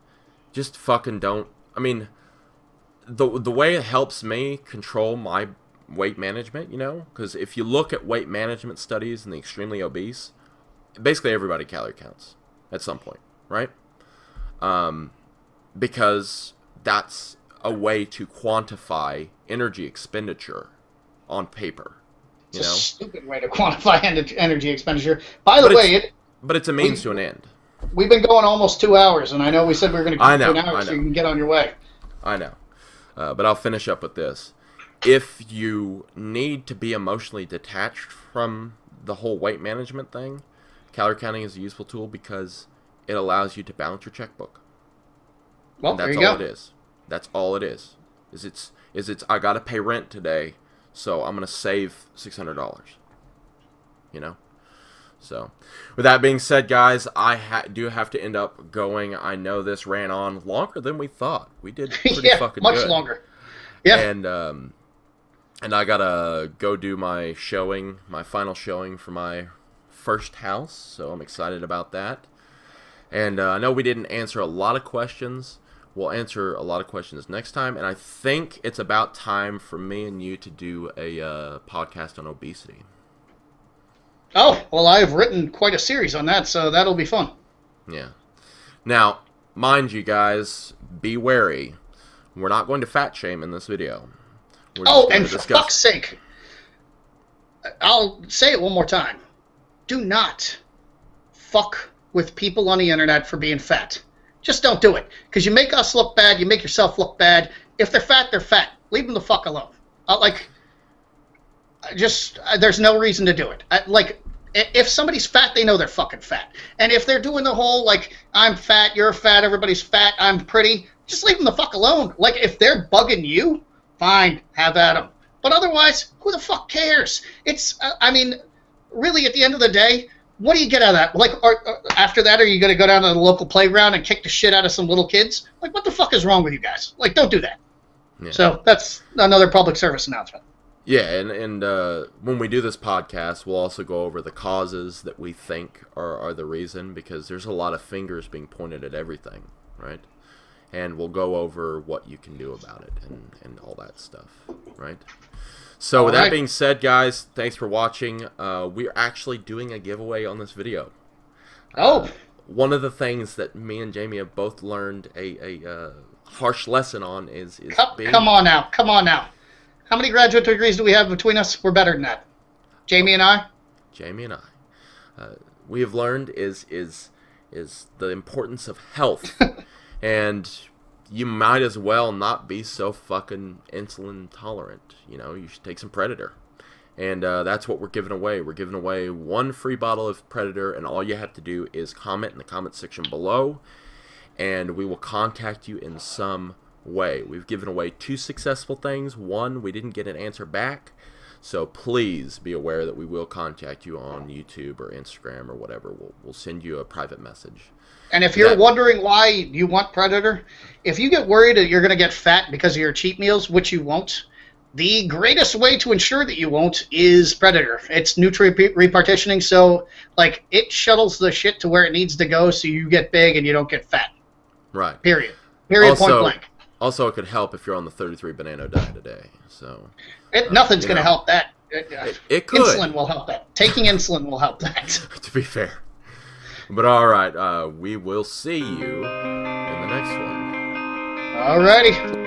fucking don't. I mean, the way it helps me control my weight management, because if you look at weight management studies in the extremely obese, basically everybody calorie counts at some point, right? Because that's a way to quantify energy expenditure on paper. It's a stupid way to quantify energy expenditure. By the way, but it's a means to an end. We've been going almost 2 hours, and I know we said we were going to keep it an hour so you can get on your way. I know. But I'll finish up with this. If you need to be emotionally detached from the whole weight management thing, calorie counting is a useful tool because it allows you to balance your checkbook. Well, and that's there you all go. It is. That's all it is. It's I got to pay rent today, so I'm going to save $600. So, with that being said, guys, I do have to end up going. I know this ran on longer than we thought. We did pretty fucking much good. Longer. Yeah. And I gotta go do my final showing for my first house. So I'm excited about that. And I know we didn't answer a lot of questions. We'll answer a lot of questions next time. And I think it's about time for me and you to do a podcast on obesity. Oh, well, I've written quite a series on that, so that'll be fun. Yeah. Now, mind you guys, be wary. We're not going to fat shame in this video. And for fuck's sake, I'll say it one more time. Do not fuck with people on the internet for being fat. Just don't do it. Because you make us look bad, you make yourself look bad. If they're fat, they're fat. Leave them the fuck alone. There's no reason to do it. If somebody's fat, they know they're fucking fat. And if they're doing the whole, I'm fat, you're fat, everybody's fat, I'm pretty, just leave them the fuck alone. If they're bugging you, fine, have at them. But otherwise, who the fuck cares? It's, really, at the end of the day, what do you get out of that? After that, are you going to go down to the local playground and kick the shit out of some little kids? What the fuck is wrong with you guys? Don't do that. Yeah. So that's another public service announcement. Yeah, and when we do this podcast, we'll also go over the causes that we think are the reason, because there's a lot of fingers being pointed at everything, right? And we'll go over what you can do about it and all that stuff, right? So with that being said, guys, thanks for watching. We're actually doing a giveaway on this video. One of the things that me and Jamie have both learned a harsh lesson on is come on now. How many graduate degrees do we have between us? We're better than that. Jamie and I. We have learned is the importance of health, and you might as well not be so fucking insulin tolerant. You know, you should take some Predator, and that's what we're giving away. We're giving away 1 free bottle of Predator, and all you have to do is comment in the comment section below, and we will contact you in some way. We've given away 2 successful things. 1, we didn't get an answer back, so please be aware that we will contact you on YouTube or Instagram or whatever. We'll send you a private message. And if you're wondering why you want Predator, if you get worried that you're going to get fat because of your cheat meals, which you won't, the greatest way to ensure that you won't is Predator. It's nutrient repartitioning, so like it shuttles the shit to where it needs to go, so you get big and you don't get fat. Right. Period, point blank. Also, it could help if you're on the 33 banana diet a day. So nothing's going to help that. It could. Insulin will help that. Taking insulin will help that. To be fair. But all right, we will see you in the next one. Alrighty.